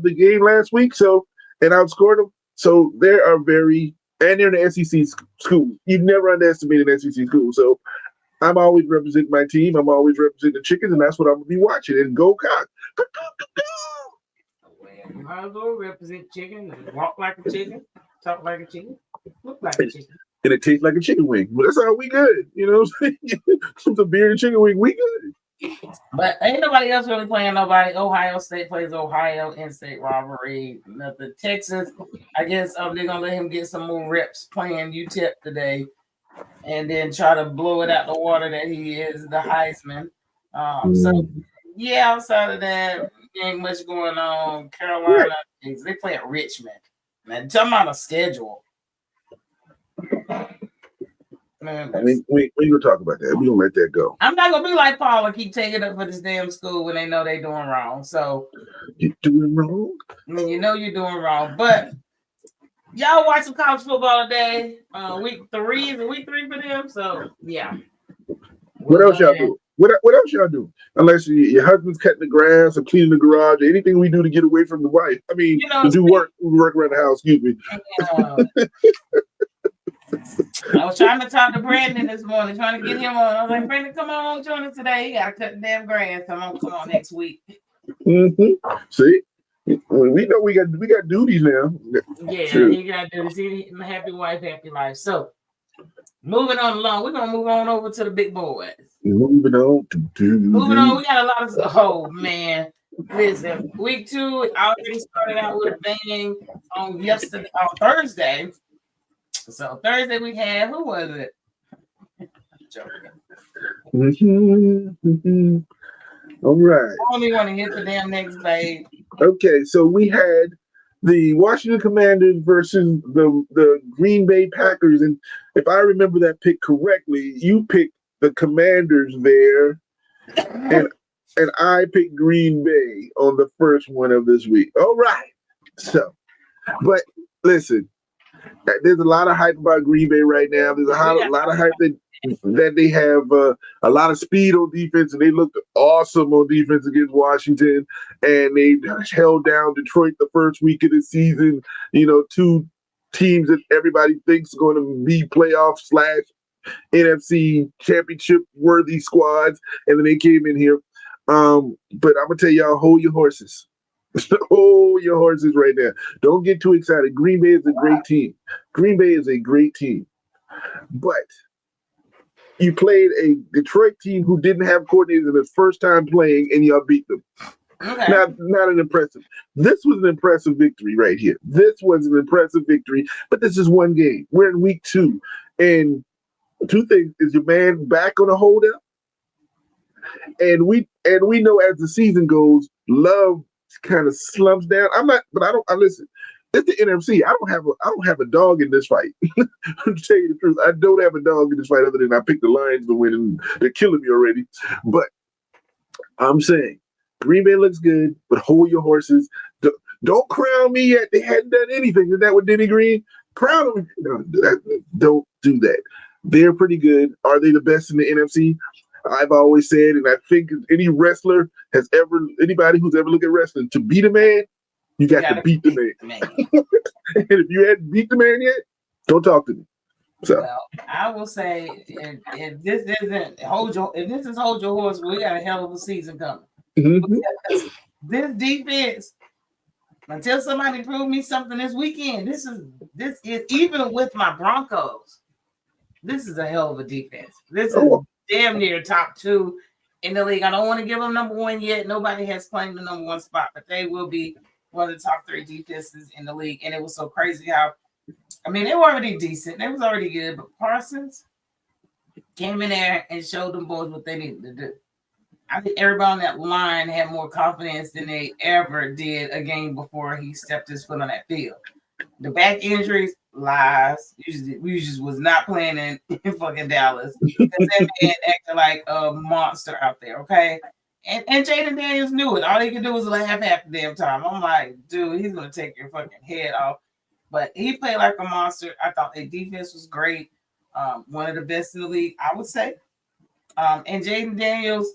the game last week. So, and outscored them. So they are and they're in the SEC school. You've never underestimated an SEC school. So I'm always representing my team. I'm always representing the Chickens, and that's what I'm going to be watching. And go Cock. You might as well represent chicken, walk like a chicken, talk like a chicken, look like a chicken. And it tastes like a chicken wing. But that's how we good. You know what I'm saying? Some beer and chicken wing, we good. But ain't nobody else really playing nobody. Ohio State plays Ohio in-state rivalry. The Texas, I guess they're going to let him get some more reps playing UTEP today and then try to blow it out the water that he is the Heisman. So, yeah, outside of that, ain't much going on. Carolina, they play at Richmond. Man, talking about a schedule. Man, we gonna talk about that. We gonna let that go. I'm not gonna be like Paul and keep taking up for this damn school when they know they doing wrong. So you doing wrong? I mean, you know you're doing wrong. But y'all watch some college football today. Week 3 is week 3 for them. So yeah. What else y'all do? What else y'all do? Unless your husband's cutting the grass or cleaning the garage, or anything we do to get away from the wife. I mean, to do work around the house. Excuse me. I was trying to talk to Brandon this morning, trying to get him on. I was like, Brandon, come on, join us today. You got to cut the damn grass. Come on next week. Mm-hmm. See, we know we got duties now. Yeah, sure. You got to do this. Happy wife, happy life. So, moving on along, we're gonna move on over to the big boys. Moving on, we got a lot of stuff. Oh man, listen, week 2 already started out with a bang on Thursday. So Thursday we had, who was it? All right. I only want to hit the damn next page. Okay, so we had the Washington Commanders versus the Green Bay Packers, and if I remember that pick correctly, you picked the Commanders there, and I picked Green Bay on the first one of this week. All right. So, but listen. There's a lot of hype about Green Bay right now. There's a lot of hype that they have a lot of speed on defense, and they looked awesome on defense against Washington. And they held down Detroit the first week of the season. You know, 2 teams that everybody thinks are going to be playoff / NFC championship worthy squads, and then they came in here. But I'm gonna tell y'all, hold your horses. Hold your horses right now. Don't get too excited. Green Bay is a great team. Green Bay is a great team. But you played a Detroit team who didn't have coordinators in their first time playing, and y'all beat them. Okay. Not an impressive. This was an impressive victory right here. This was an impressive victory, but this is one game. We're in week 2. And 2 things. Is your man back on a holdout? And we know as the season goes, Love kind of slumps down. I listen. It's the NFC. I don't have a dog in this fight. To tell you the truth, I don't have a dog in this fight other than I picked the Lions to win, and they're killing me already. But I'm saying Green Bay looks good, but hold your horses. Don't crown me yet. They hadn't done anything. Is that what Denny Green? Crown them. No, don't do that. They're pretty good. Are they the best in the NFC? I've always said, and I think anybody who's ever looked at wrestling, to beat a man, you got to beat the man. And if you hadn't beat the man yet, don't talk to me. So. Well, I will say if this isn't hold your horse, we got a hell of a season coming. Mm-hmm. This defense, until somebody prove me something this weekend, this is even with my Broncos. This is a hell of a defense. This is damn near top 2 in the league. I don't want to give them number 1 yet. Nobody has claimed the number 1 spot, but they will be one of the top 3 defenses in the league. And it was so crazy how, I mean, they were already decent. They was already good, but Parsons came in there and showed them boys what they needed to do. I think everybody on that line had more confidence than they ever did a game before he stepped his foot on that field. The back injuries, lies. We just was not playing in fucking Dallas. Because that man acted like a monster out there, okay? And Jaden Daniels knew it. All he could do was laugh half the damn time. I'm like, dude, he's going to take your fucking head off. But he played like a monster. I thought their defense was great. One of the best in the league, I would say. And Jaden Daniels,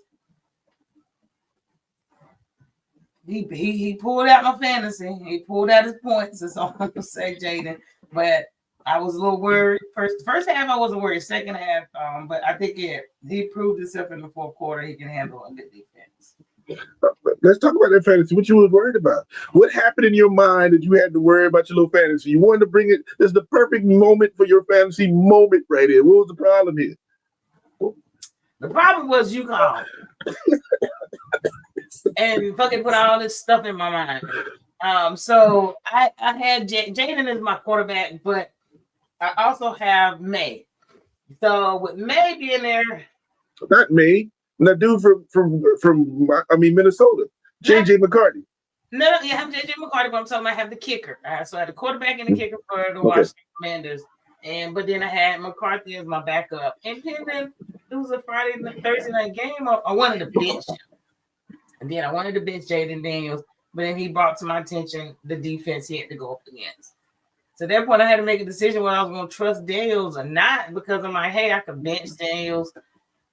he pulled out my fantasy. He pulled out his points. That's all I'm gonna say, Jaden. But I was a little worried. First half, I wasn't worried. Second half, but I think he proved himself in the fourth quarter. He can handle a good defense. Let's talk about that fantasy. What you was worried about? What happened in your mind that you had to worry about your little fantasy? You wanted to bring it. This is the perfect moment for your fantasy moment right here. What was the problem here? The problem was you called and fucking put all this stuff in my mind. So I had Jaden is my quarterback, but I also have May. So with May being there, not May, that dude from Minnesota, JJ McCarthy. No, yeah, I have JJ McCarthy, but I'm talking about I have the kicker. So I had the quarterback and the kicker for the Washington Commanders, but then I had McCarthy as my backup. And then it was a Thursday night game. I wanted to bench him. And then I wanted to bench Jaden Daniels, but then he brought to my attention the defense he had to go up against. So at that point, I had to make a decision whether I was going to trust Daniels or not, because I'm like, hey, I could bench Daniels.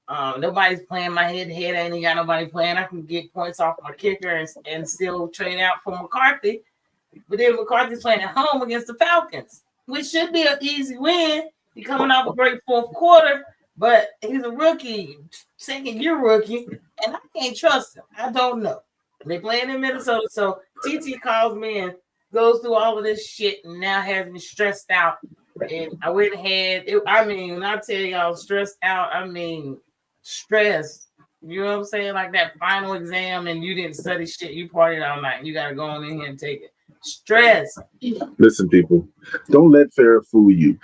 Nobody's playing my head-to-head. I ain't got nobody playing. I can get points off my kicker and still trade out for McCarthy. But then McCarthy's playing at home against the Falcons, which should be an easy win. He's coming off a great fourth quarter, but he's a rookie, second-year rookie, and I can't trust him. I don't know. They're playing in Minnesota, so TT calls me and goes through all of this shit and now has me stressed out. And I went ahead. When I tell y'all stressed out, I mean stress. You know what I'm saying? Like that final exam and you didn't study shit. You partied all night. You got to go on in here and take it. Stress. Listen, people, don't let Farrah fool you.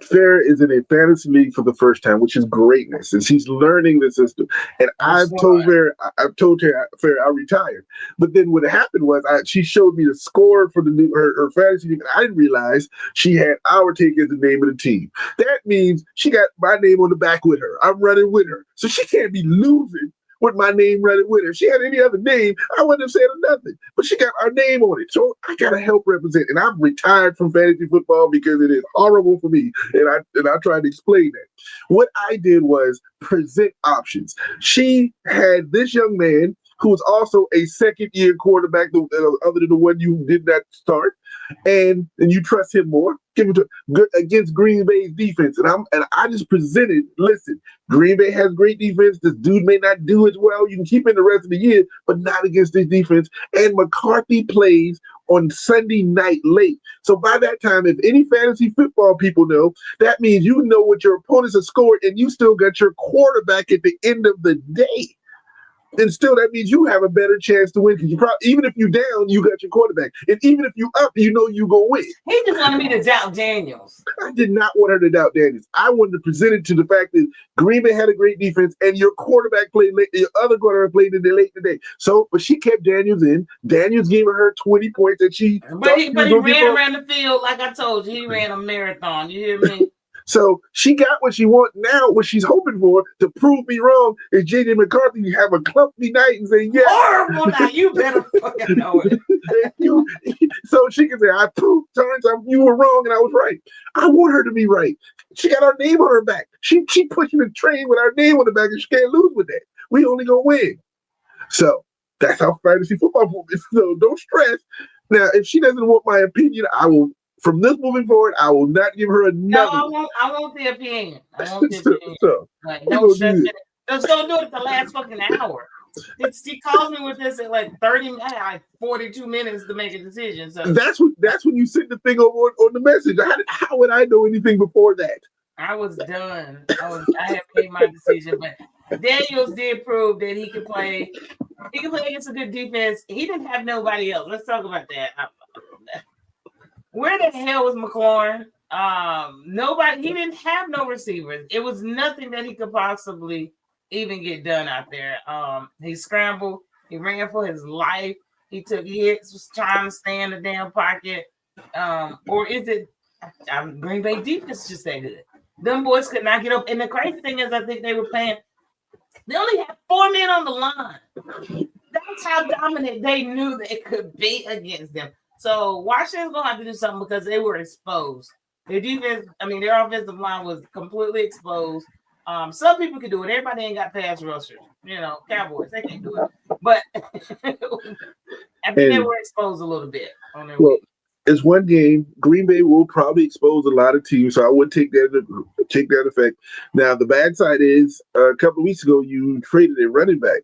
Farrah is in a fantasy league for the first time, which is greatness, and she's learning the system. And I've told her, Farrah, I retired. But then what happened was, she showed me the score for her fantasy league, and I didn't realize she had Hourtake as the name of the team. That means she got my name on the back with her. I'm running with her, so she can't be losing with my name running with her. If she had any other name, I wouldn't have said nothing. But she got our name on it. So I gotta help represent. And I'm retired from fantasy football because it is horrible for me. And I tried to explain that. What I did was present options. She had this young man who was also a second-year quarterback, other than the one you did not start, and you trust him more. Give it to against Green Bay's defense, and I just presented. Listen, Green Bay has great defense. This dude may not do as well. You can keep him the rest of the year, but not against this defense. And McCarthy plays on Sunday night late. So by that time, if any fantasy football people know, that means you know what your opponents have scored, and you still got your quarterback at the end of the day. And still, that means you have a better chance to win, because you probably, even if you down, you got your quarterback, and even if you up, you know you gonna win. He just wanted me to doubt Daniels. I did not want her to doubt Daniels. I wanted to present it to the fact that Green Bay had a great defense, and your quarterback played late. Your other quarterback played in the late today. So, but she kept Daniels in. Daniels gave her 20 points that she. But he ran around the field like I told you. He ran a marathon. You hear me? So she got what she wants now. What she's hoping for to prove me wrong is JJ McCarthy have a clumsy night and say, "Yes, horrible." Now you better fucking know it. So she can say, "I proved Terrence, you were wrong and I was right." I want her to be right. She got our name on her back. She pushing the train with our name on the back, and she can't lose with that. We only gonna win. So that's how fantasy football is. So don't stress. Now, if she doesn't want my opinion, I will. From this moving forward, I will not give her another. No, I want the opinion. I want the opinion. So, like, don't stress it. Just don't do it the last fucking hour. She calls me with this at like 42 minutes to make a decision. So that's when you send the thing over on the message. How would I know anything before that? I was done. I had made my decision, but Daniels did prove that he could play. He can play against a good defense. He didn't have nobody else. Let's talk about that. Where the hell was McLaurin? Nobody. He didn't have no receivers. It was nothing that he could possibly even get done out there. He scrambled. He ran for his life. He took hits. Was trying to stay in the damn pocket. Or is it Green Bay defense just that good? Them boys could not get up. And the crazy thing is, I think they were playing. They only had 4 men on the line. That's how dominant they knew they could be against them. So Washington's gonna have to do something because they were exposed. Their defense, their offensive line was completely exposed. Some people can do it. Everybody ain't got pass rushers. Cowboys, they can't do it. But I think they were exposed a little bit on their week. It's one game. Green Bay will probably expose a lot of teams, so I would take that effect. Now, the bad side is a couple of weeks ago you traded a running back,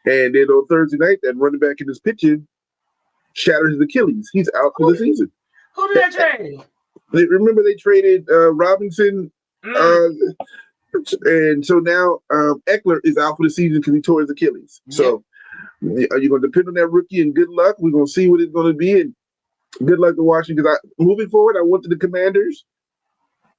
and then on Thursday night that running back in his pitching shattered his Achilles. He's out for the season. Who did they trade? Remember they traded Robinson, and so now Eckler is out for the season because he tore his Achilles. Yep. So are you going to depend on that rookie? And good luck. We're going to see what it's going to be. And good luck to Washington. Because moving forward, I wanted the Commanders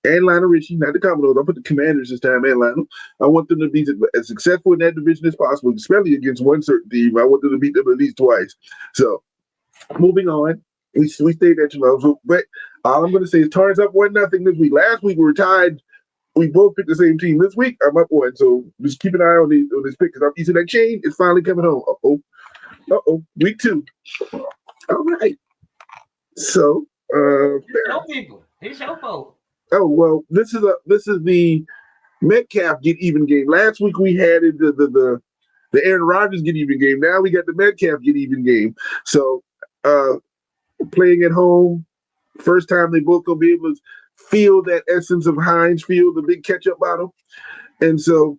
and Lionel Richie, not the Commodores. I'll put the Commanders this time and Lionel. I want them to be as successful in that division as possible, especially against one certain team. I want them to beat them at least twice. So moving on. We stayed at your level. But all I'm going to say is Torrance up 1-0 this week. Last week we were tied. We both picked the same team. This week I'm up 1. So just keep an eye on this pick because I'm using that chain. It's finally coming home. Week 2. All right. So It's your fault. Oh well, this is the Metcalf get even game. Last week we had it the Aaron Rodgers get even game. Now we got the Metcalf get even game. So playing at home, first time they both gonna be able to feel that essence of Heinz Field, the big ketchup bottle. And so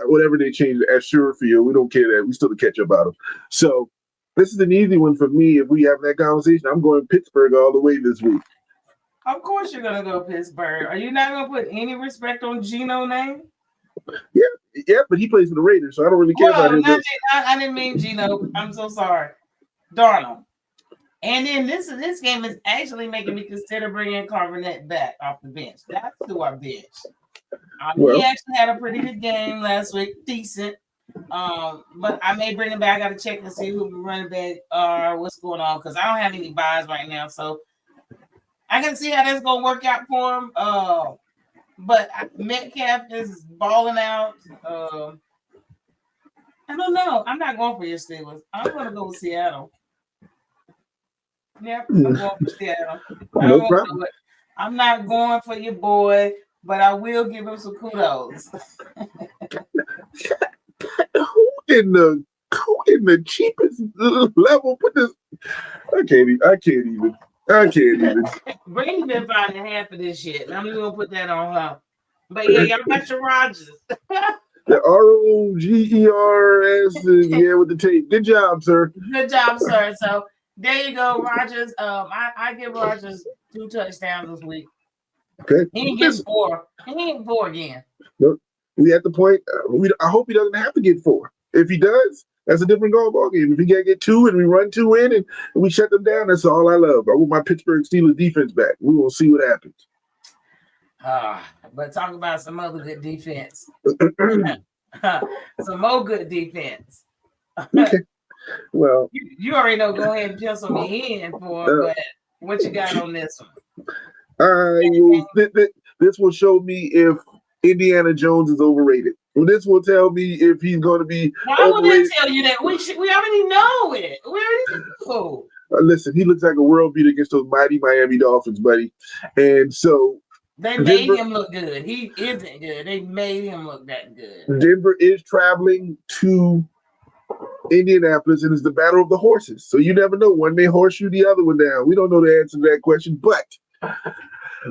whatever they changed it, Assure Field, we don't care that. We still the ketchup bottle. So this is an easy one for me. If we have that conversation, I'm going Pittsburgh all the way this week. Of course you're going to go Pittsburgh. Are you not going to put any respect on Geno's name? Yeah, but he plays for the Raiders, so I don't really care about him. I didn't mean Geno. I'm so sorry. Darnold. And then this game is actually making me consider bringing Carbonet back off the bench. That's who I bench. He actually had a pretty good game last week. Decent. But I may bring him back. I got to check and see who running back are, what's going on, because I don't have any buys right now. So I can see how that's going to work out for him. But Metcalf is balling out. I don't know. I'm not going for your Steelers. I'm going to go with Seattle. Yeah, I'm going for Seattle. No problem. I'm not going for your boy, but I will give him some kudos. Who in the cheapest level put this? I can't even. Brady been finding half of this shit. I'm just gonna put that on her. But yeah, y'all got your Rodgers. The ROGERS, yeah, with the tape. Good job, sir. Good job, sir. So there you go, Rodgers. I give Rodgers 2 touchdowns this week. Okay. He ain't getting 4. He ain't getting 4 again. Look, we at the point. I hope he doesn't have to get 4. If he does, that's a different ball game. If he can't get 2 and we run 2 in and we shut them down, that's all I love. I want my Pittsburgh Steelers defense back. We will see what happens. But talk about some other good defense. Some more good defense. Okay. Well, you already know. Go ahead and pencil me in for. But what you got on this one? The This will show me if Indiana Jones is overrated. Well, this will tell me if he's going to be Why would overrated. that tell you that? We already know it. We already know. Listen, he looks like a world beater against those mighty Miami Dolphins, buddy. And so they made him look good. He isn't good. They made him look that good. Denver is traveling to Indianapolis, and it's the battle of the horses. So you never know. One may horseshoe the other one down. We don't know the answer to that question, but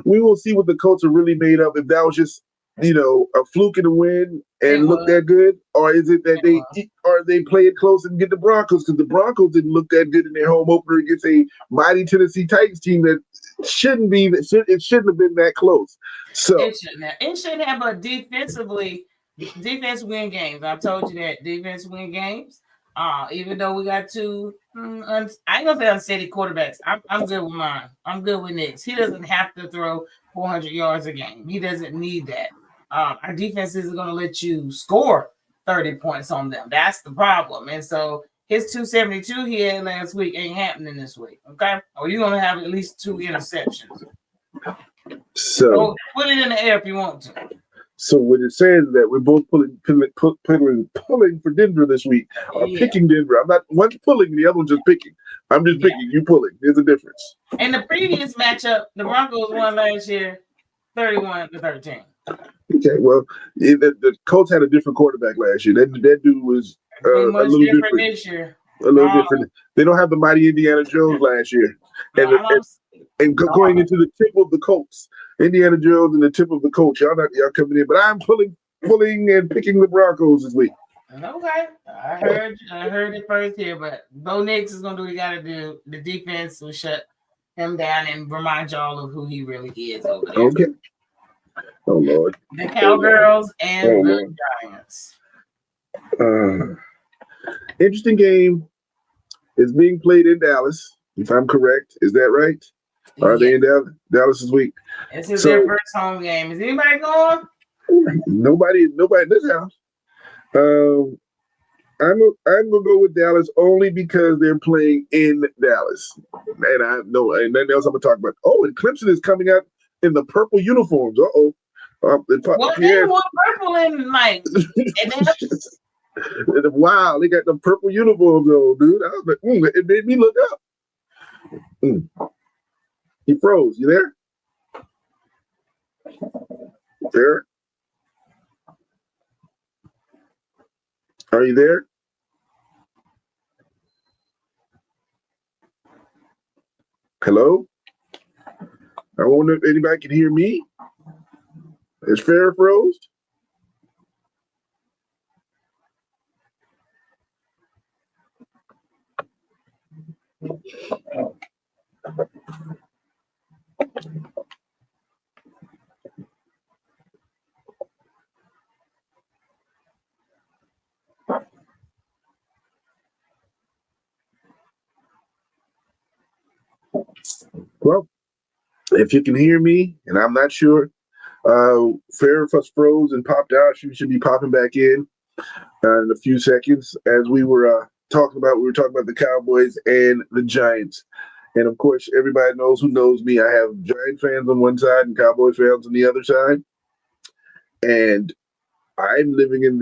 we will see what the Colts are really made of. If that was just, a fluke in the win and look that good, or is it that they play it close and get the Broncos? Because the Broncos didn't look that good in their home opener against a mighty Tennessee Titans team that shouldn't be. It shouldn't have been that close. So it shouldn't have. But defensively, defense win games. I've told you that defense win games. Even though we got two, I ain't gonna say unsteady quarterbacks. I'm good with mine. I'm good with Nick's. He doesn't have to throw 400 yards a game. He doesn't need that. Our defense isn't going to let you score 30 points on them. That's the problem. And so his 272 he had last week ain't happening this week. Okay, or you're going to have at least 2 interceptions. So put it in the air if you want to. So what it says is that we're both pulling for Denver this week, or picking Denver. I'm not one's pulling, the other one's just picking. I'm just picking. You pulling. There's a difference. In the previous matchup, the Broncos won last year, 31-13. Okay, well, the Colts had a different quarterback last year. That dude was a little different this year. A little different. They don't have the mighty Indiana Jones last year, and going into the tip of the Colts, Indiana Jones and the tip of the Colts. Y'all coming in, but I'm pulling and picking the Broncos this week. Okay, I heard it first here, but Bo Nix is gonna do what he gotta do. The defense will shut him down and remind y'all of who he really is over there. Okay. Oh Lord. The Cowgirls and the Giants. Interesting game. It's being played in Dallas, if I'm correct. Is that right? Are they in Dallas this week? This is their first home game. Is anybody going? Nobody in this house. I'm gonna go with Dallas only because they're playing in Dallas, and I know, and nothing else I'm gonna talk about. Oh, and Clemson is coming out in the purple uniforms. They wore purple and like. Wow, they got the purple uniforms on, dude. I was like, it made me look up. He froze. You there? There? Are you there? Hello? I wonder if anybody can hear me. Is Fair froze? Well, if you can hear me, and I'm not sure, Fair froze and popped out. She should be popping back in a few seconds. As we were talking about the Cowboys and the Giants. And of course, everybody knows who knows me. I have Giant fans on one side and Cowboy fans on the other side. And I'm living in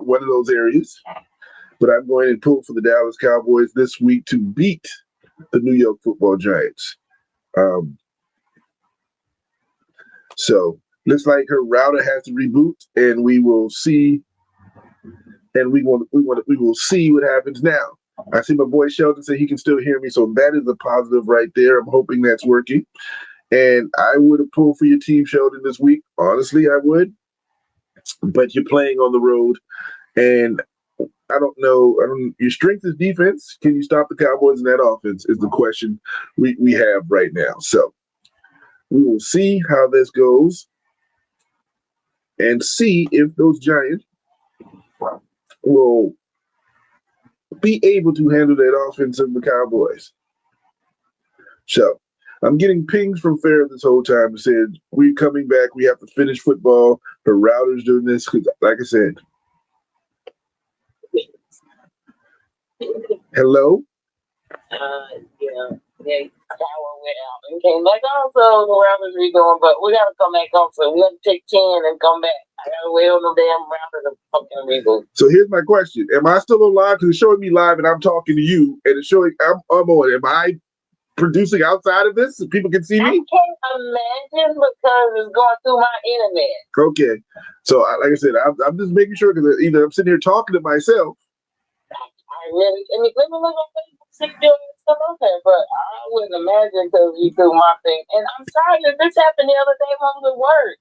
one of those areas. But I'm going to pull for the Dallas Cowboys this week to beat the New York Football Giants. So looks like her router has to reboot, and we will see. And we will see what happens now. I see my boy Sheldon say he can still hear me, so that is a positive right there. I'm hoping that's working. And I would have pulled for your team, Sheldon, this week. Honestly, I would. But you're playing on the road, and I don't know. Your strength is defense. Can you stop the Cowboys in that offense? Is the question we have right now. So we will see how this goes, and see if those Giants will be able to handle that offense of the Cowboys. So I'm getting pings from Fair this whole time that said, we're coming back. We have to finish football. Her router's doing this because, like I said, hello? Yeah. Power and came back on. So the Raptors redoing, but we gotta come back on. So we gotta take 10 and come back. I gotta wait on the damn Raptors to fucking reboot. So here's my question: am I still on live? Because it's showing me live, and I'm talking to you, and it's showing I'm on. Am I producing outside of this so people can see me? I can't imagine because it's going through my internet. Okay, so like I said, I'm just making sure because either I'm sitting here talking to myself. I really, let me look on Facebook, see if there's stuff on there, but I wouldn't imagine because you do my thing. And I'm sorry that this happened the other day when we work.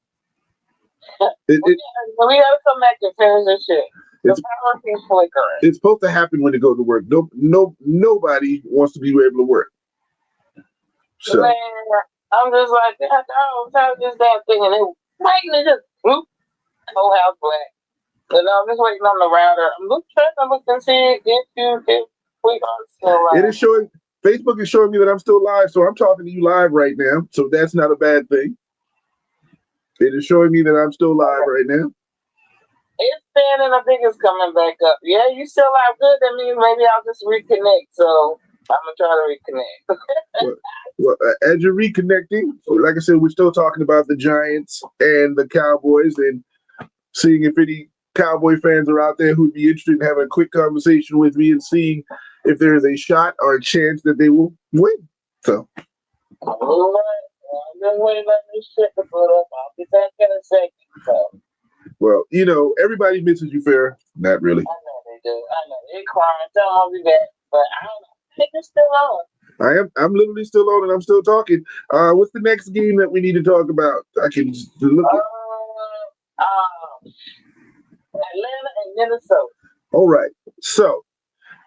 We gotta come back and finish this shit. The power keeps flickering. It's supposed to happen when they go to work. Nobody wants to be able to work. So. Man, I'm just like, I'm tired of this damn thing, and they waiting to just whoop the whole house black. But no, I'm just waiting on the router. I'm looking to see if we are still live. It is showing. Facebook is showing me that I'm still live, so I'm talking to you live right now. So that's not a bad thing. It is showing me that I'm still live right now. It's saying, and I think it's coming back up. Yeah, you still live good. That means maybe I'll just reconnect. So I'm gonna try to reconnect. Well, as you're reconnecting, like I said, we're still talking about the Giants and the Cowboys, and seeing if any Cowboy fans are out there who'd be interested in having a quick conversation with me and seeing if there is a shot or a chance that they will win. So. All right. I'm just waiting on this shit to put up. I'll be back in a second. So. Well, everybody misses you, Farrah. Not really. I know they do. I know they're crying. Tell them I'll be back, but I don't know. I think it's still on. I'm literally still on and I'm still talking. What's the next game that we need to talk about? I can just look at Atlanta and Minnesota. All right. So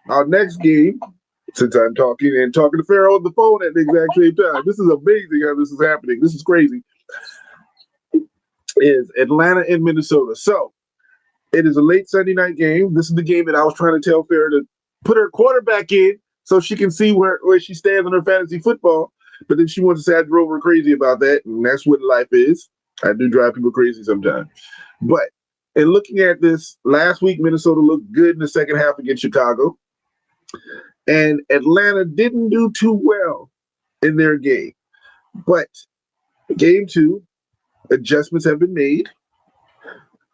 our next game, since I'm talking to Farrah on the phone at the exact same time. This is amazing how this is happening. This is crazy. Is Atlanta and Minnesota. So it is a late Sunday night game. This is the game that I was trying to tell Farrah to put her quarterback in so she can see where she stands on her fantasy football. But then she wants to say I drove her crazy about that, and that's what life is. I do drive people crazy sometimes. But in looking at this, last week Minnesota looked good in the second half against Chicago. And Atlanta didn't do too well in their game. But game 2, adjustments have been made.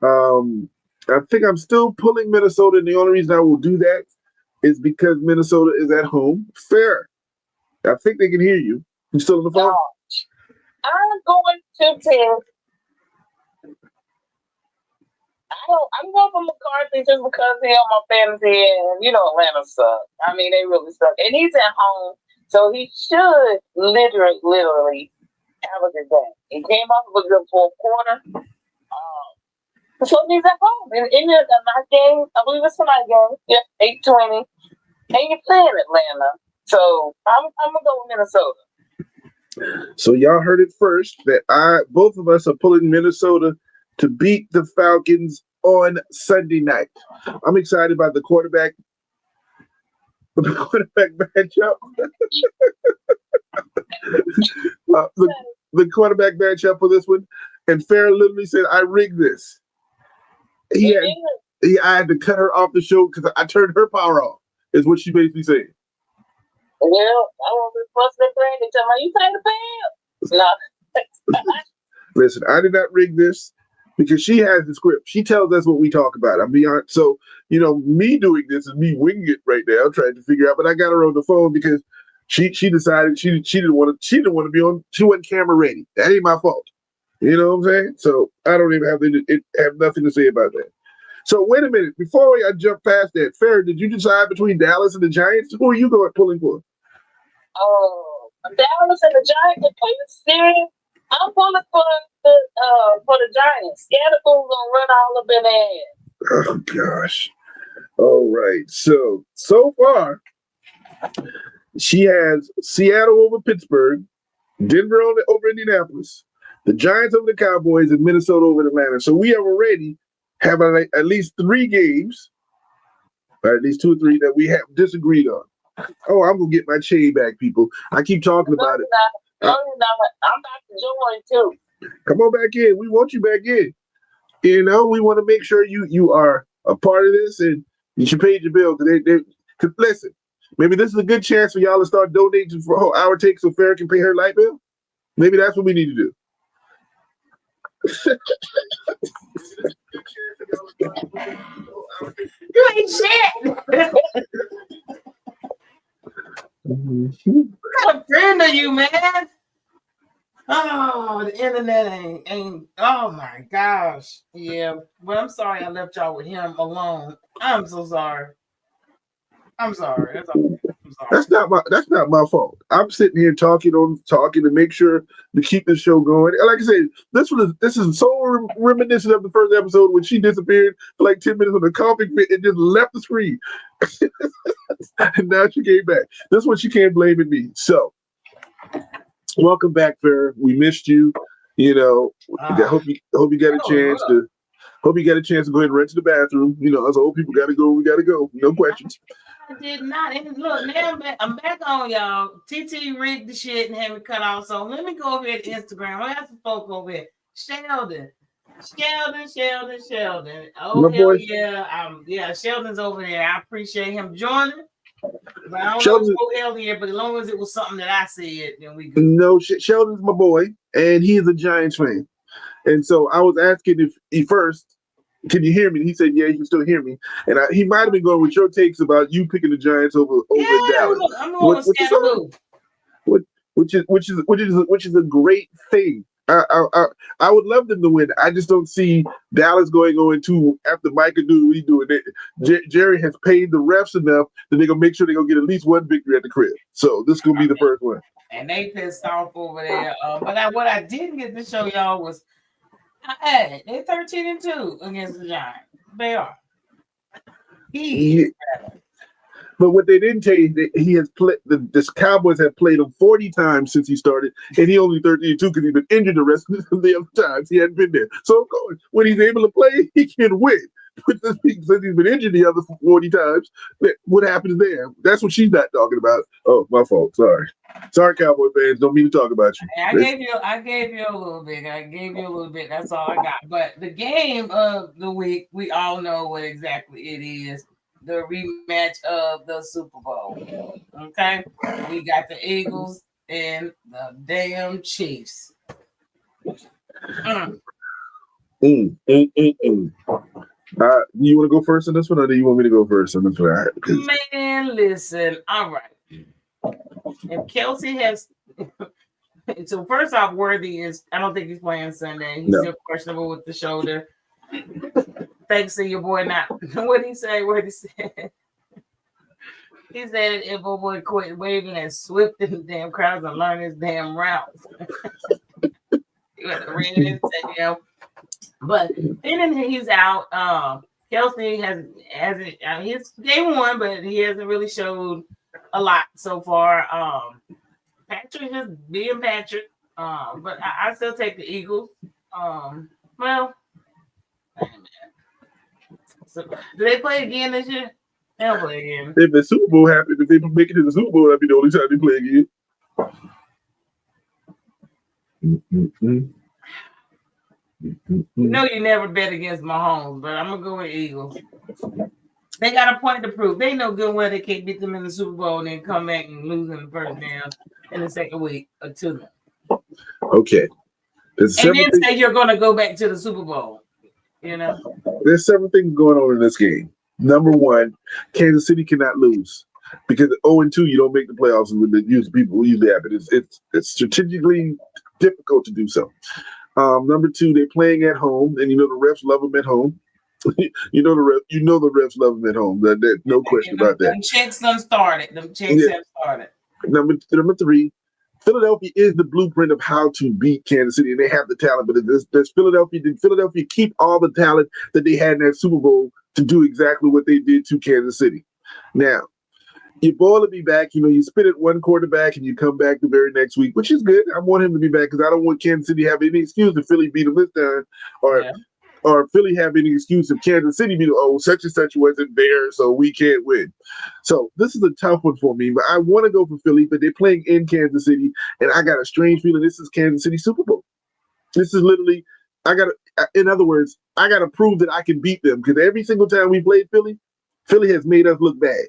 I think I'm still pulling Minnesota, and the only reason I will do that is because Minnesota is at home. Fair. I think they can hear you. You still on the phone? I'm going to tell. I'm going for McCarthy just because he's on my fantasy, and Atlanta sucks. I mean, they really suck, and he's at home, so he should literally have a good game. He came off of a good fourth quarter. So he's at home. And in a night game, I believe it's a night game. Yeah, 8:20. And you're playing Atlanta. So I'm gonna go with Minnesota. So y'all heard it first that both of us are pulling Minnesota to beat the Falcons on Sunday night. I'm excited about the quarterback matchup. The quarterback matchup for this one. And Farrah literally said, I rigged this. I had to cut her off the show because I turned her power off, is what she basically said. Well, I won't be fussing at Brandon and tell me, you pay the bill. No. Listen, I did not rig this because she has the script. She tells us what we talk about. I'm being honest. So, me doing this is me winging it right now, trying to figure out. But I got her on the phone because she decided she didn't want to be on. She wasn't camera ready. That ain't my fault. You know what I'm saying? So I don't even have nothing to say about that. So wait a minute. Before I jump past that, Farrah, did you decide between Dallas and the Giants? Who are you pulling for? Oh, Dallas and the Giants. Are you serious? I'm pulling for the Giants. Scattergood's gonna run all up in there. Oh gosh. All right. So far, she has Seattle over Pittsburgh, Denver over Indianapolis, the Giants over the Cowboys, and Minnesota over Atlanta. So we have already have at least 3 games, or at least 2 or 3 that we have disagreed on. Oh, I'm gonna get my chain back, people. I keep talking about it. No, I'm back to join too. Come on back in. We want you back in. We want to make sure you are a part of this and you should pay your bill. Cause listen, Maybe this is a good chance for y'all to start donating for our take so Farrah can pay her light bill. Maybe that's what we need to do. You ain't shit. What kind of friend are you, man? Oh, the internet ain't. Oh my gosh. Yeah. Well, I'm sorry I left y'all with him alone. I'm so sorry. I'm sorry. That's all. I'm sorry. That's not my fault. I'm sitting here talking to make sure to keep the show going. And like I said, this is so reminiscent of the first episode when she disappeared for like 10 minutes on the coffee fit and just left the screen. And now she came back. This one she can't blame it me. So welcome back, Farrah. We missed you. You know, I hope you get a chance to go ahead and run to the bathroom. You know, us old people gotta go, we gotta go. No questions. I did not. And look, now I'm back on, y'all. TT rigged the shit and had me cut off. So let me go over here to Instagram. I got some folk over here. Sheldon. Oh, My boy. Yeah, Sheldon's over there. I appreciate him joining. But I don't Sheldon, know what's so here, but as long as it was something that I said, then we good. No, Sheldon's my boy, and he is a Giants fan. And so I was asking if he first, can you hear me? He said, yeah, he can still hear me. And he might have been going with your takes about you picking the Giants over Dallas. I'm going with Scatterboo. Which is a great thing. I would love them to win. I just don't see Dallas going 0-2 after Micah doing what he's doing. Jerry has paid the refs enough that they're gonna make sure they're gonna get at least one victory at the crib. So this is gonna be the first one. And they pissed off over there. But what I didn't get to show y'all was, hey, they're 13-2 against the Giants. They are. But what they didn't tell you, he has played. The Cowboys have played him 40 times since he started, and he only 13-2 because he's been injured the rest of the other times he hadn't been there. So of course, when he's able to play, he can win. But since he's been injured the other 40 times, what happens there? That's what she's not talking about. Oh, my fault. Sorry, Cowboy fans. Don't mean to talk about you. I gave you a little bit. That's all I got. But the game of the week, we all know what exactly it is. The rematch of the Super Bowl. Okay, we got the Eagles and the damn Chiefs. You want to go first on this one, or do you want me to go first on this one? Man, listen. All right. If Kelsey has, so first off, Worthy is. I don't think he's playing Sunday. He's still questionable with the shoulder. Thanks to your boy. Now, what did he say? What he said? He said if a boy quit waving and swift in the damn crowds and learn his damn routes. He had to read it and say, but then he's out. Kelsey hasn't. He's game one, but he hasn't really showed a lot so far. Patrick just being Patrick. But I still take the Eagles. Well. So, do they play again this year? They don't play again. If the Super Bowl happens, if they make it to the Super Bowl, that'd be the only time they play again. No, you never bet against Mahomes, but I'm gonna go with Eagles. They got a point to prove. They know good well they can't beat them in the Super Bowl and then come back and lose in the first down in the second week or to them. Okay. And then say you're gonna go back to the Super Bowl. You know, there's several things going on in this game. Number one, Kansas City cannot lose because at 0-2, you don't make the playoffs with the people usually happen. It's strategically difficult to do so. Number two, they're playing at home, and the refs love them at home. the refs love them at home. That no question about that. Them checks done started. Them checks have started. Number three. Philadelphia is the blueprint of how to beat Kansas City, and they have the talent. But does Philadelphia keep all the talent that they had in that Super Bowl to do exactly what they did to Kansas City? Now, your boy will be back. You spit at one quarterback and you come back the very next week, which is good. I want him to be back because I don't want Kansas City to have any excuse if Philly beat them this time, or Philly have any excuse if Kansas City beat them. Oh, such and such wasn't there, so we can't win. So this is a tough one for me, but I want to go for Philly, but they're playing in Kansas City, and I got a strange feeling this is Kansas City Super Bowl. This is literally, in other words, I got to prove that I can beat them because every single time we played Philly has made us look bad.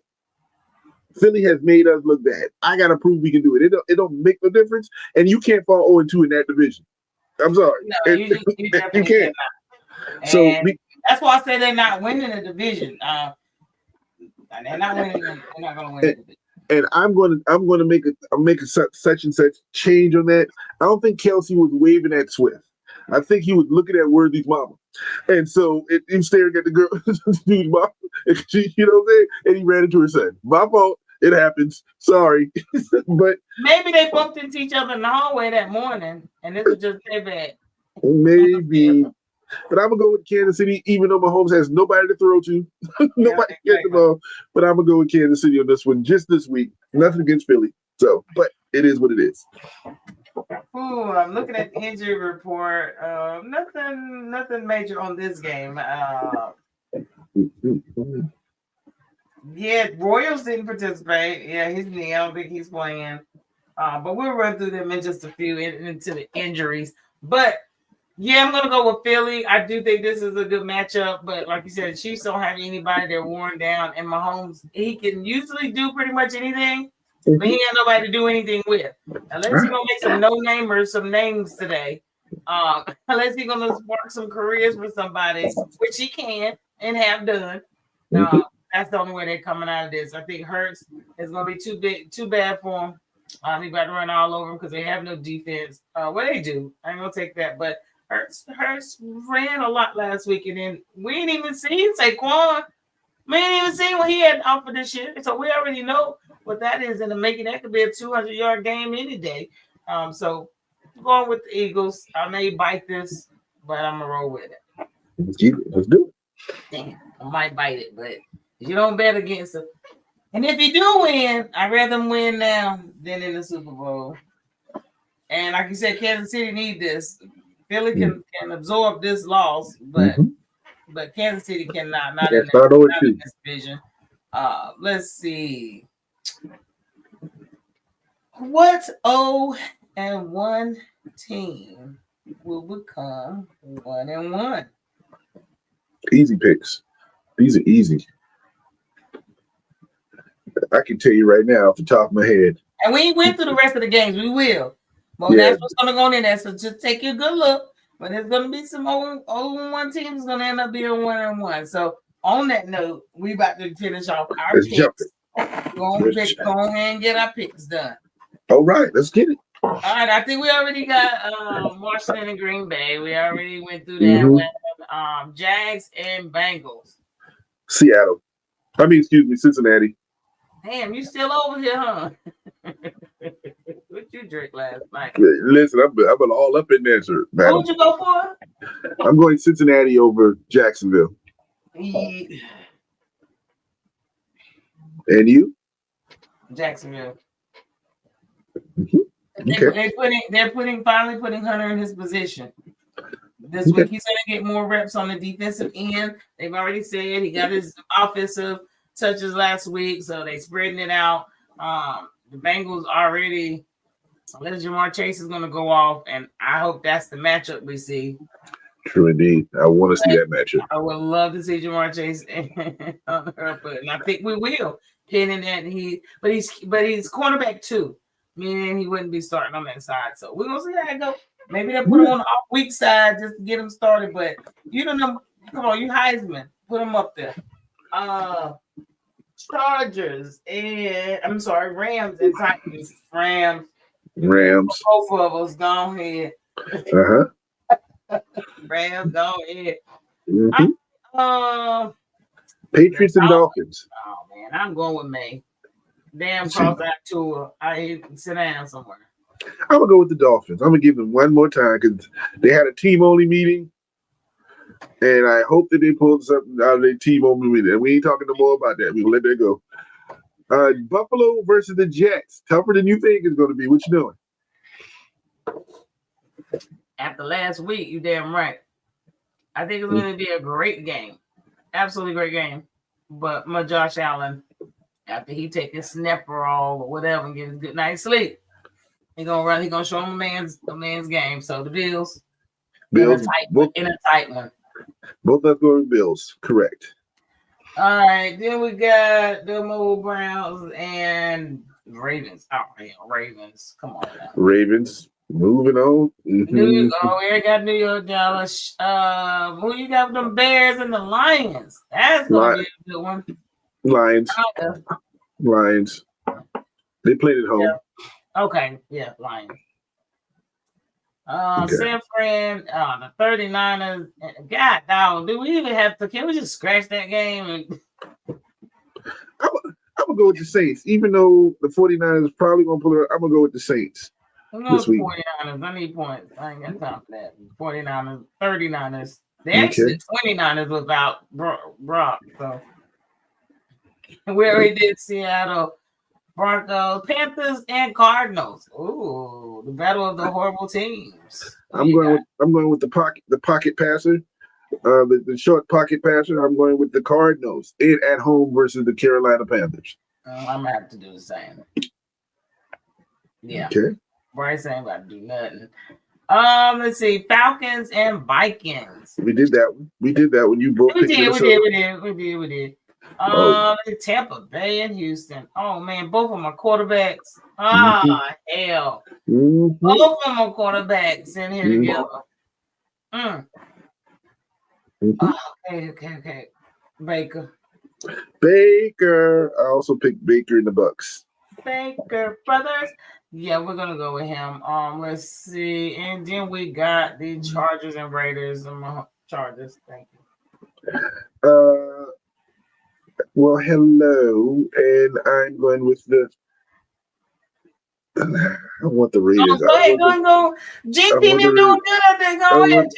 Philly has made us look bad. I gotta prove we can do it. It don't make no difference, and you can't fall 0-2 in that division. I'm sorry. No, you definitely you can't. cannot. So that's why I say they're not winning the division. They're not winning. They're not going to win the division. And I'm going to make a such and such change on that. I don't think Kelsey was waving at Swift. I think he was looking at Worthy's mama, and so he was staring at the girl, dude's mom. You know what I'm saying? And he ran into her son. My fault. It happens. Sorry, but maybe they bumped into each other in the hallway that morning, and this was just their bad. Maybe. But I'm gonna go with Kansas City, even though Mahomes has nobody to throw to, nobody to get the ball. But I'm gonna go with Kansas City on this one, just this week. Nothing against Philly, so but it is what it is. Ooh, I'm looking at the injury report. Nothing major on this game. Yeah, Royals didn't participate. Yeah, his knee. I don't think he's playing. But we'll run through them in just a few into the injuries. But yeah, I'm gonna go with Philly. I do think this is a good matchup, but like you said, the Chiefs don't have anybody they're worn down, and Mahomes, he can usually do pretty much anything, but he ain't nobody to do anything with. Unless he's gonna make some no-namers, some names today. Unless he's gonna spark some careers with somebody, which he can and have done. That's the only way they're coming out of this. I think Hurts is gonna be too bad for him. He got to run all over him because they have no defense. Well, they do. I ain't gonna take that, but Hurts ran a lot last week, and then we ain't even seen Saquon. We ain't even seen what he had offered this year. So we already know what that is, and to make it, that could be a 200-yard game any day. So I'm going with the Eagles. I may bite this, but I'm gonna roll with it. Let's do it. Damn, I might bite it, but you don't bet against it. And if you do win, I'd rather them win now than in the Super Bowl. And like you said, Kansas City need this. Philly can absorb this loss, but Kansas City cannot. Not in this division. Let's see. What 0-1 team will become 1-1? Easy picks. These are easy. I can tell you right now off the top of my head. And we went through the rest of the games. We will. Well, that's what's going to go in there. So just take a good look. But there's going to be some 0-1 teams going to end up being 1-1. So on that note, we about to finish off our picks. Go ahead and get our picks done. All right, let's get it. All right, I think we already got Washington and Green Bay. We already went through that with Jags and Bengals. Cincinnati. Damn, you still over here, huh? What you drink last night? Listen, I'm all up in there, sir. Who would you go for? I'm going Cincinnati over Jacksonville. And you? Jacksonville. Okay. They're finally putting Hunter in his position. This week he's going to get more reps on the defensive end. They've already said he got his offensive touches last week, so they spreading it out. The Bengals already, unless Jamar Chase is going to go off, and I hope that's the matchup we see. True indeed. I want to see that matchup. I would love to see Jamar Chase on her foot, and I think we will. Pending that but he's cornerback too, meaning he wouldn't be starting on that side. So we're gonna see how it goes. Maybe they'll put him on the off-week side just to get him started. But you don't know. Come on, you Heisman, put him up there. Rams and Titans. Rams. Both of us, go ahead. Rams, go ahead. Patriots and Dolphins. Oh man, I'm going with May. Damn, cross that tour. I sit down somewhere. I'm gonna go with the Dolphins. I'm gonna give them one more time because they had a team-only meeting. And I hope that they pulled something out of their team over with it. We ain't talking no more about that. We'll let that go. Buffalo versus the Jets. Tougher than you think it's going to be. What you doing? After last week, you damn right. I think it's going to be a great game. Absolutely great game. But my Josh Allen, after he take his snapper or whatever and get a good night's sleep, he's going to run. He's going to show him a man's game. So the Bills in a tight one. Both of us going Bills, correct. All right, then we got the Mobile Browns and Ravens. Oh yeah, Ravens. Come on now. Ravens. Moving on. New Mm-hmm. oh, we got New York, Dallas. Who you got them Bears and the Lions? That's gonna be a good one. Lions. Lions. They played at home. Yeah. Okay, yeah, Lions. Okay. San Fran, the 39ers. God, dog, do we even have to? Can we just scratch that game? I'm gonna go with the Saints, even though the 49ers probably gonna pull it. I'm gonna go with the Saints. I'm going with the 49ers. I need points. I ain't got time for that. 49ers, 39ers. They actually 29ers without Brock. So we already did Seattle, Broncos, Panthers, and Cardinals. Ooh, the battle of the horrible teams. I'm going with the pocket passer, the short pocket passer. I'm going with the Cardinals at home versus the Carolina Panthers. I'm gonna have to do the same. Yeah. Okay. Bryce ain't about to do nothing. Let's see, Falcons and Vikings. We did that one. You both picked Minnesota. We did. Tampa Bay and Houston. Oh man, both of them are quarterbacks. Hell. Mm-hmm. Both of them are quarterbacks in here together. Okay. Baker. I also picked Baker in the Bucks. Baker brothers. Yeah, we're gonna go with him. Let's see, and then we got the Chargers and Raiders. Chargers. Thank you. Well, hello, and I'm going with the. I want the Raiders. Go ahead. GT been doing good. I think. I want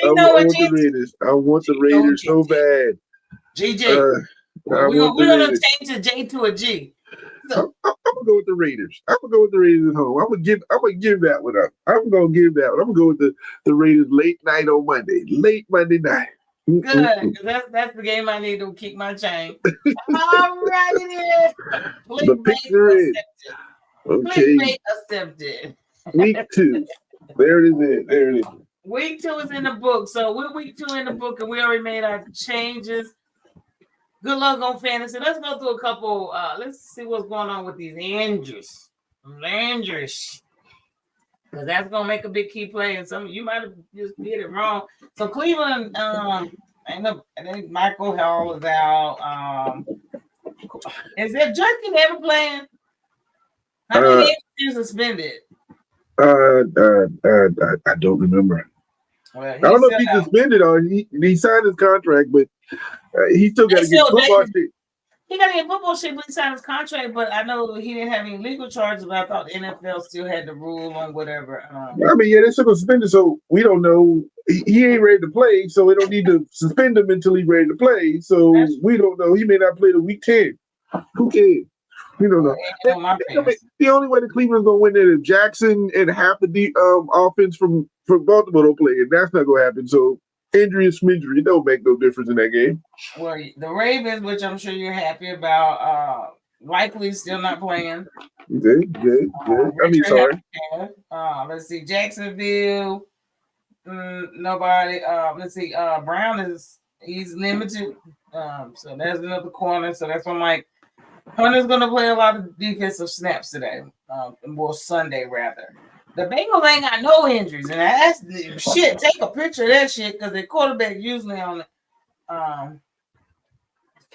the Raiders. I want the Raiders so bad. GG. We're gonna change the J to a G. So. I'm gonna go with the Raiders. I'm gonna go with the Raiders at home. I'm gonna give that one up. I'm gonna give that one. I'm gonna go with the Raiders late night on Monday. Late Monday night. Good, because that's the game I need to keep my chain. All righty then. The picture is okay. Accepted. Week 2. There it is. Week 2 is in the book. So we're week 2 in the book, and we already made our changes. Good luck on fantasy. Let's go through a couple. Let's see what's going on with these injuries. Because that's gonna make a big key play, and some you might have just did it wrong. So Cleveland, I think Michael Hall is out. Is there Jerkin ever playing? How many games you suspended? I don't remember. Well, I don't know if he's suspended or he signed his contract, but he still got to get football shit. He got to get football shit when he signed his contract, but I know he didn't have any legal charges, but I thought the NFL still had the rule on whatever. They're still suspended, so we don't know. He ain't ready to play, so we don't need to suspend him until he's ready to play. So we don't know. He may not play the week 10. Who cares? We don't know. The only way the Cleveland's gonna win is if Jackson and half the offense from Baltimore don't play, and that's not gonna happen. So injury is injury. It don't make no difference in that game. Well, the Ravens, which I'm sure you're happy about, likely still not playing. Good. I mean, sorry. Let's see, Jacksonville. Nobody. Let's see. Brown he's limited. So there's another corner. So that's when Hunter's going to play a lot of defensive snaps today, Sunday rather. The Bengals ain't got no injuries, and that's shit. Take a picture of that shit because the quarterback usually on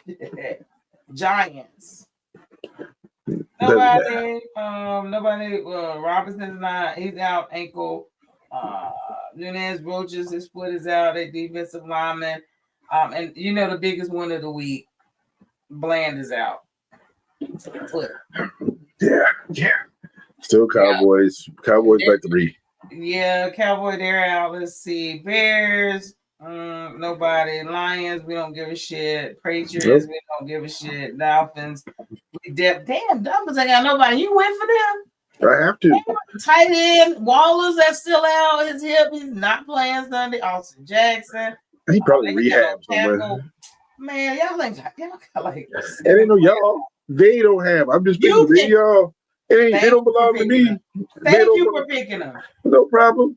the Giants. Nobody. Robinson's not. He's out ankle. Nunez Roaches, his foot is out. A defensive lineman, and the biggest one of the week, Bland is out. Yeah. Still Cowboys. Yeah. Cowboys by 3. Yeah, Cowboy, they're out. Let's see. Bears, nobody. Lions, we don't give a shit. Patriots, we don't give a shit. Dolphins, damn, Dolphins ain't got nobody. You went for them? I have to. Tight end, Waller's that's still out. His hip, he's not playing Sunday. Austin Jackson. He probably rehabbed somewhere. Man, y'all ain't got it ain't no y'all. They don't have. I'm just picking y'all. They don't belong to me. Thank you for picking them. No problem.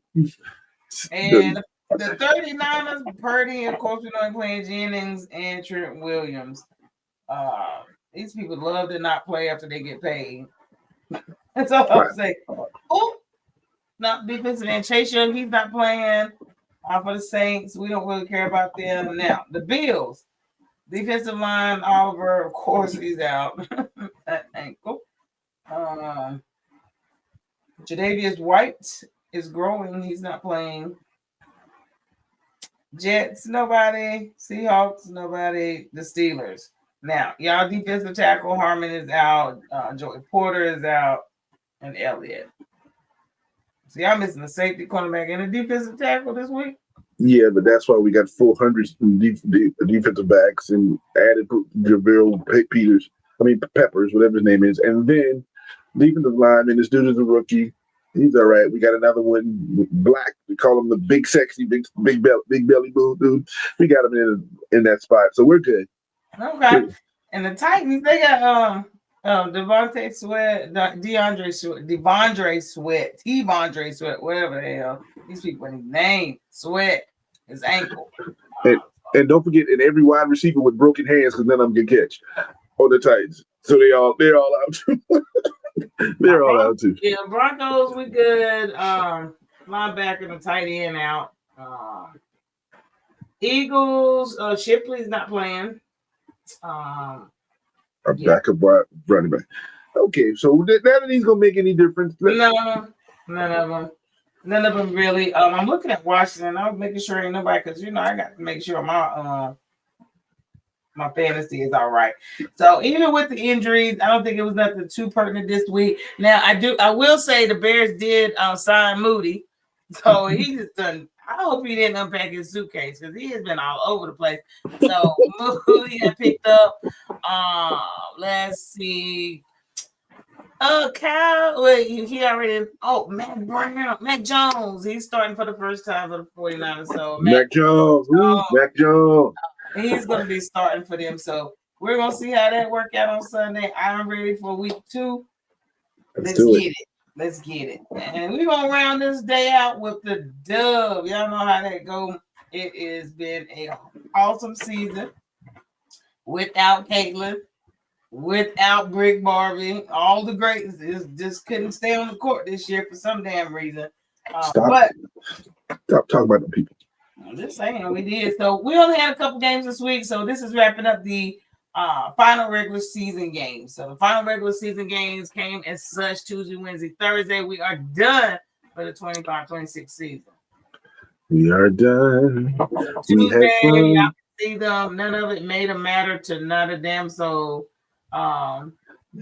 And the 39ers, Purdy, of course, we know playing Jennings and Trent Williams. These people love to not play after they get paid. That's all I'm saying. Oh, not defensive end. Chase Young, he's not playing for the Saints. We don't really care about them. Now, the Bills, defensive line, Oliver, of course, he's out. That ankle. Jadavius White is growing. He's not playing. Jets, nobody. Seahawks, nobody. The Steelers. Now, y'all defensive tackle Harmon is out. Joey Porter is out. And Elliott. So y'all missing a safety, cornerback, and a defensive tackle this week? Yeah, but that's why we got 400 defensive backs and added Jabril Peppers, whatever his name is. And then defensive lineman, this dude is a rookie. He's all right. We got another one, Black. We call him the big, sexy, big belly dude. We got him in that spot. So we're good. Okay. And the Titans, they got Devontae Sweat, Devondre Sweat, whatever the hell. These people name Sweat, his ankle. And don't forget, and every wide receiver with broken hands because none of them can catch on the Titans. So they're all out too. They're all out too. Yeah, Broncos, we good. Linebacker and tight end out. Eagles, Shipley's not playing. Backup running back. Okay, so none of these gonna make any difference. No, none of them. None of them really. I'm looking at Washington. I'm making sure ain't nobody because I got to make sure my fantasy is all right. So even with the injuries, I don't think it was nothing too pertinent this week. Now I will say the Bears did sign Moody, so he just done. I hope he didn't unpack his suitcase because he has been all over the place. So Moody had picked up. Let's see. Kyle. Wait, he already. Oh, Mac Jones. He's starting for the first time for the 49ers. So Mac Jones. Mac Jones. He's going to be starting for them. So we're going to see how that work out on Sunday. I'm ready for week 2. Let's get it. And we're going to round this day out with the dub. Y'all know how that go. It has been an awesome season without Caitlin, without Brick Barbie. All the greats just couldn't stay on the court this year for some damn reason. Stop talking about the people. I'm just saying we did. So we only had a couple games this week. So this is wrapping up the final regular season games. So the final regular season games came as such Tuesday, Wednesday, Thursday. We are done for the 25-26 season. We are done. Tuesday, y'all see them. None of it made a matter to none of them. So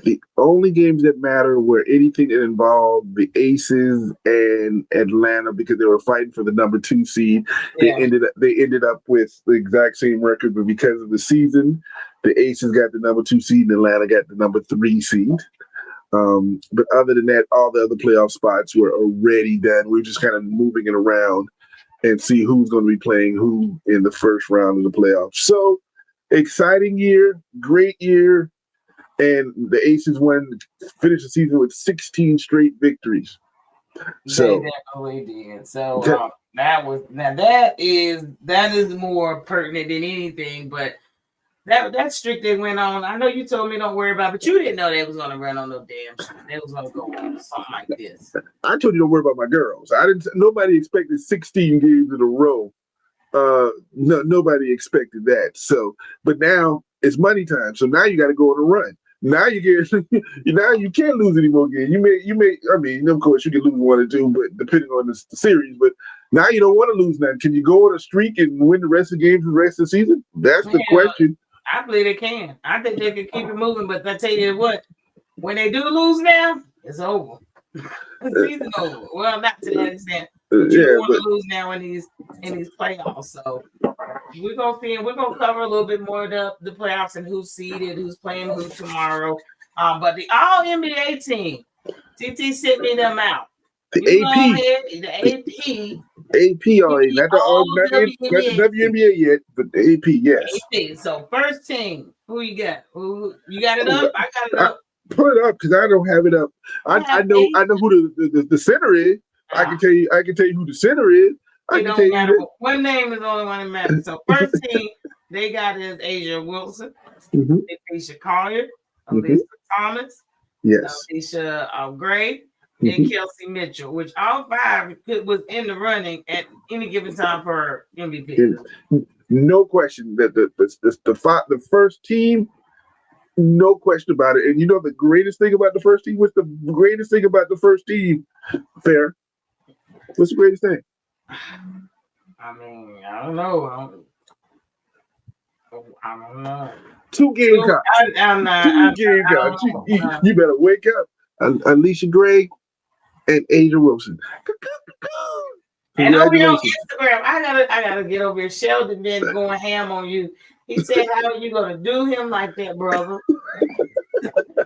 the only games that matter were anything that involved the Aces and Atlanta because they were fighting for the number 2 seed. Yeah. They ended up with the exact same record, but because of the season, the Aces got the number 2 seed and Atlanta got the number 3 seed. But other than that, all the other playoff spots were already done. We're just kind of moving it around and see who's going to be playing who in the first round of the playoffs. So exciting year, great year. And the Aces finished the season with 16 straight victories. So they definitely did. So that is more pertinent than anything. But that streak that went on, I know you told me don't worry about it, but you didn't know they was gonna run on no damn shit. They was gonna go on something like this. I told you don't worry about my girls. Nobody expected 16 games in a row. Nobody expected that. So, but now it's money time. So now you got to go on a run. Now you can't lose any more games. You may. I mean, of course, you can lose 1 or 2, but depending on the series. But now you don't want to lose nothing. Can you go on a streak and win the rest of the games for the rest of the season? That's the question. I believe they can. I think they can keep it moving. But I tell you what, when they do lose now, it's over. The season over. Well, not to that extent. But you want to lose now in these playoffs. So we're gonna see, and we're gonna cover a little bit more of the playoffs and who's seeded, who's playing who tomorrow. But the All NBA team, TT sent me them out. The AP, all right, not the WNBA yet, but the AP, yes. AP. So first team, who you got? Who you got it up? I got it up. Put it up because I don't have it up. I know who the center is. I can tell you who the center is. It don't matter. One name is the only one that matters. So first team, they got is Asia Wilson, Mm-hmm. Alicia Collier, Mm-hmm. Alyssa Thomas, Yes. Alicia Gray, and Mhm. Kelsey Mitchell, which all five was in the running at any given time for MVP. And no question that the first team, no question about it. And you know the greatest thing about the first team? What's the greatest thing about the first team? Fair. What's the greatest thing? I mean, I don't know. I don't know. 2 Gamecocks. I'm not. 2 Gamecocks. You better wake up. Alicia Gray and Asia Wilson. And over here on Instagram, I gotta get over here. Sheldon been going ham on you. He said, "How are you gonna do him like that, brother?"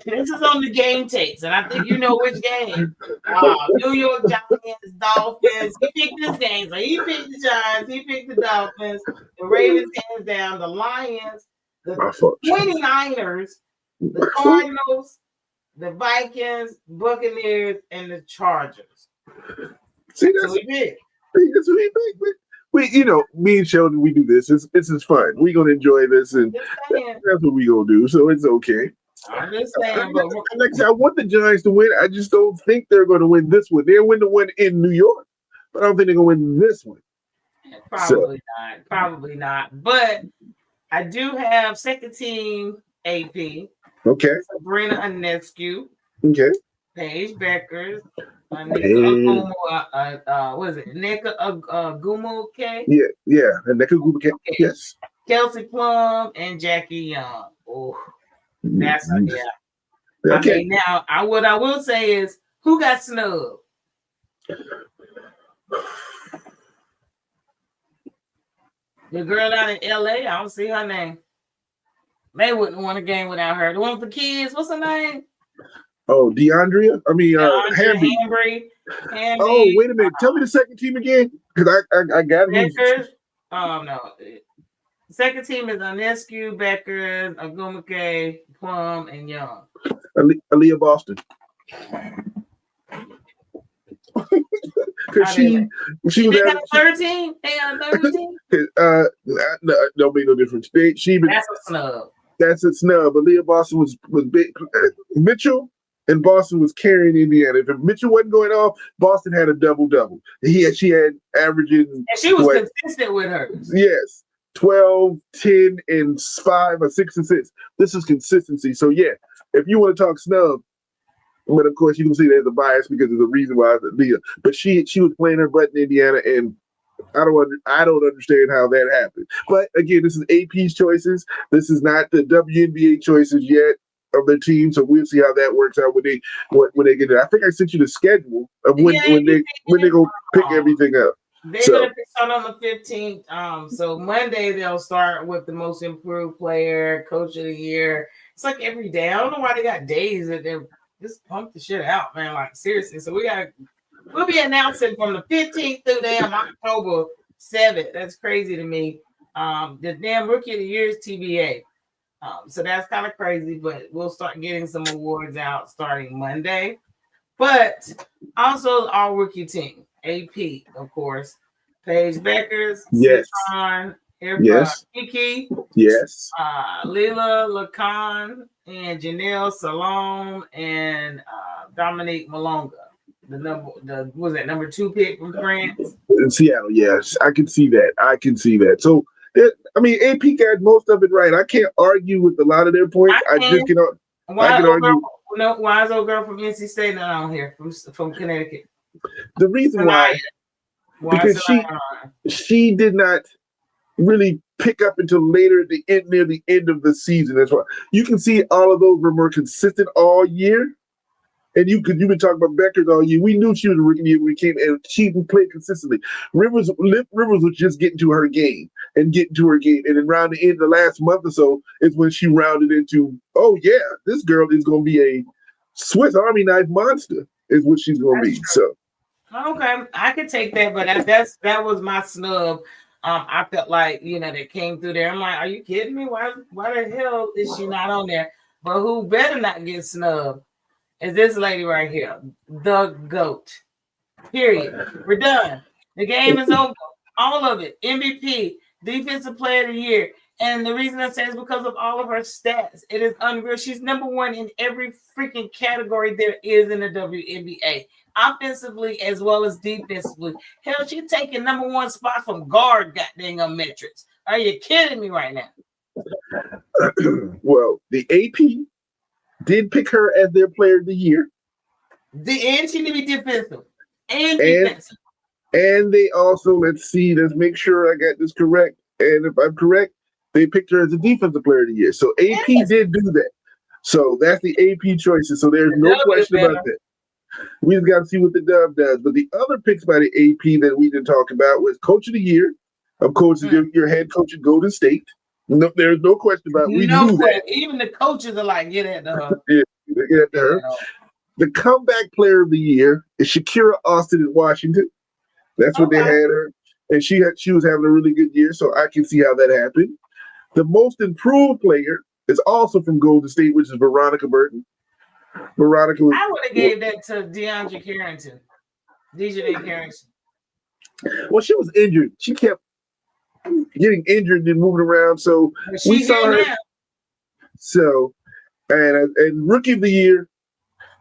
This is on the game takes, and I think you know which game. New York Giants, Dolphins. He picked this game, so he picked the Giants, he picked the Dolphins, the Ravens hands down, the Lions, the 29ers, the Cardinals, the Vikings, Buccaneers, and the Chargers. See, that's what he did. That's what he did. We, you know, me and Sheldon, we do this. This is fun. We're gonna enjoy this, and that's what we gonna do. So it's okay. I'm just saying, but like I said, I want the Giants to win. I just don't think they're going to win this one. They'll win the one in New York, but I don't think they're going to win this one. Probably not. Probably not. But I do have second team AP. Okay. Sabrina Ionescu. Okay. Paige Beckers. What is it? Nneka Ogwumike? Yeah. Nneka Ogwumike. Okay. Yes. Kelsey Plum and Jackie Young. Oh. That's yeah. Okay. I mean, now what I will say is who got snubbed? The girl out in LA, I don't see her name. They wouldn't want a game without her. The one with the kids, what's her name? Oh, DeAndrea? I mean, Hamby. Oh, wait a minute. Tell me the second team again. Because I got it. No. Second team is Ionescu, Beckers, Ogwumike, Plum, and Young. Aaliyah Boston. Because she was at 13. They on 13. Don't make no difference. That's a snub. That's a snub. Aaliyah Boston was big. Mitchell and Boston was carrying Indiana. If Mitchell wasn't going off, Boston had a double-double. She had averaging. And she was consistent with hers. Yes. 12, 10, and 5 or 6 and 6. This is consistency. So yeah, if you want to talk snub, but of course you can see there's a bias because there's a reason why it's Leah. But she was playing her butt in Indiana, and I don't understand how that happened. But again, this is AP's choices. This is not the WNBA choices yet of their team. So we'll see how that works out when they get it. I think I sent you the schedule of when they go pick everything up. They're gonna start on the 15th. So Monday they'll start with the most improved player, coach of the year. It's like every day. I don't know why they got days that they're just pump the shit out, man. Like seriously. So we'll be announcing from the 15th through damn October 7th. That's crazy to me. The damn rookie of the year is TBA. So that's kind of crazy, but we'll start getting some awards out starting Monday. But also our rookie team. AP, of course. Paige Beckers, yes. Kiki, yes. Lila Lacan, and Janelle Salome, and Dominique Malonga. Number 2 pick from France? In Seattle, yes. I can see that. So AP got most of it right. I can't argue with a lot of their points. I just can argue. Why is old girl from NC State not on here from Connecticut? The reason why because she did not really pick up until later at near the end of the season. That's why you can see all of those were more consistent all year. And you've been talking about Beckers all year. We knew she was a rookie when we came, and she played consistently. Rivers was just getting to her game, and then around the end of the last month or so is when she rounded into, oh yeah, this girl is going to be a Swiss Army knife monster. Is what she's going to be. So. Okay, I could take that, but that was my snub. I felt like they came through there. I'm like, are you kidding me? Why the hell is she not on there? But who better not get snubbed is this lady right here, the GOAT. Period. We're done. The game is over. All of it. MVP, Defensive Player of the Year, And the reason I say is because of all of her stats. It is unreal. She's number one in every freaking category there is in the WNBA, offensively as well as defensively. Hell, she's taking number one spot from guard goddamn metrics. Are you kidding me right now? Well, the AP did pick her as their player of the year. And she need to be defensive and defensive. And they also, let's make sure I got this correct. And if I'm correct, they picked her as a defensive player of the year. So AP did do that. So that's the AP choices. So there's no question about that. We just got to see what the Dove does. But the other picks by the AP that we didn't talk about was Coach of the Year. Of course, your head coach at Golden State. No, there's no question about it. We knew that. Even the coaches are like, get at her. Yeah, get at her. The comeback player of the year is Shakira Austin in Washington. That's what they had her. And she was having a really good year, so I can see how that happened. The most improved player is also from Golden State, which is Veronica Burton. I would have gave that to DeAndre Carrington. DJ Carrington. Well, she was injured. She kept getting injured and moving around. So we saw her. Now. So and rookie of the year,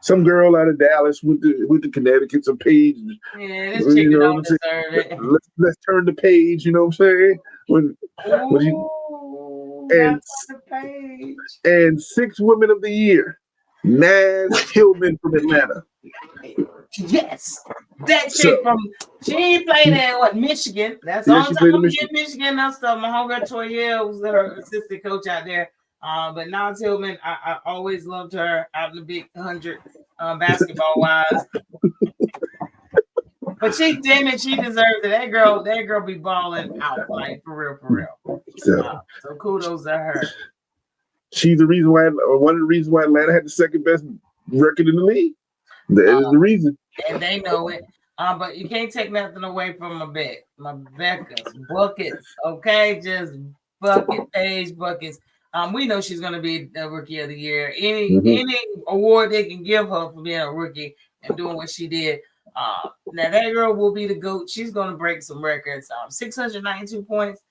some girl out of Dallas with the Connecticut, some page. Yeah, this chicken don't deserve it. Let's turn the page. You know what I'm saying? And 6 women of the year. Naz Hillman from Atlanta. Yes, that chick she ain't played at Michigan. That's all I'm going to get Michigan. That's my homegirl Toya was her assistant coach out there. But Naz Hillman, I always loved her out in the big 100 basketball wise. But she deserves it. That girl be balling out like for real. So kudos to her. She's the reason why, or one of the reasons why Atlanta had the second best record in the league. That is the reason. And they know it. But you can't take nothing away from my Becca's buckets. Okay, just buckets. We know she's gonna be the rookie of the year. Any award they can give her for being a rookie and doing what she did. Now that girl will be the GOAT. She's gonna break some records. 692 points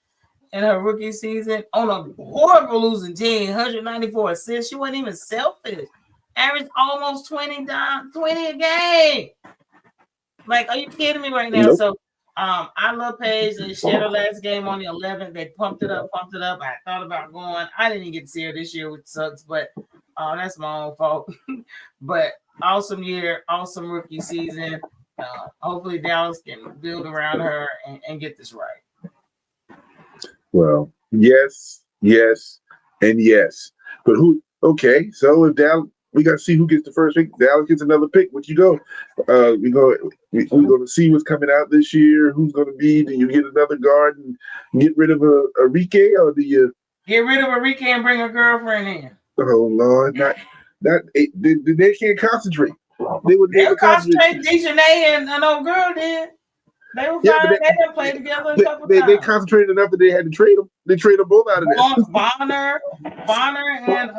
in her rookie season on a horrible losing team, 194 assists. She wasn't even selfish. Averaged almost 20 a game. Like, are you kidding me right now? Nope. So I love Paige. They shared her last game on the 11th. They pumped it up. I thought about going. I didn't get to see her this year, which sucks, but that's my own fault. But awesome year, awesome rookie season. Hopefully Dallas can build around her and get this right. Well, yes, and yes. But who? Okay, so if Dallas, we got to see who gets the first pick. Dallas gets another pick. What you go? We're going to see what's coming out this year. Who's going to be? Do you get another guard and get rid of Enrique, or do you get rid of Enrique and bring a girlfriend in? Oh Lord, they can't concentrate. They would concentrate. Dejanay and an old girl did. They were fine. They didn't play together a couple times. They concentrated enough that they had to trade them. They traded them both out of there. Bonner and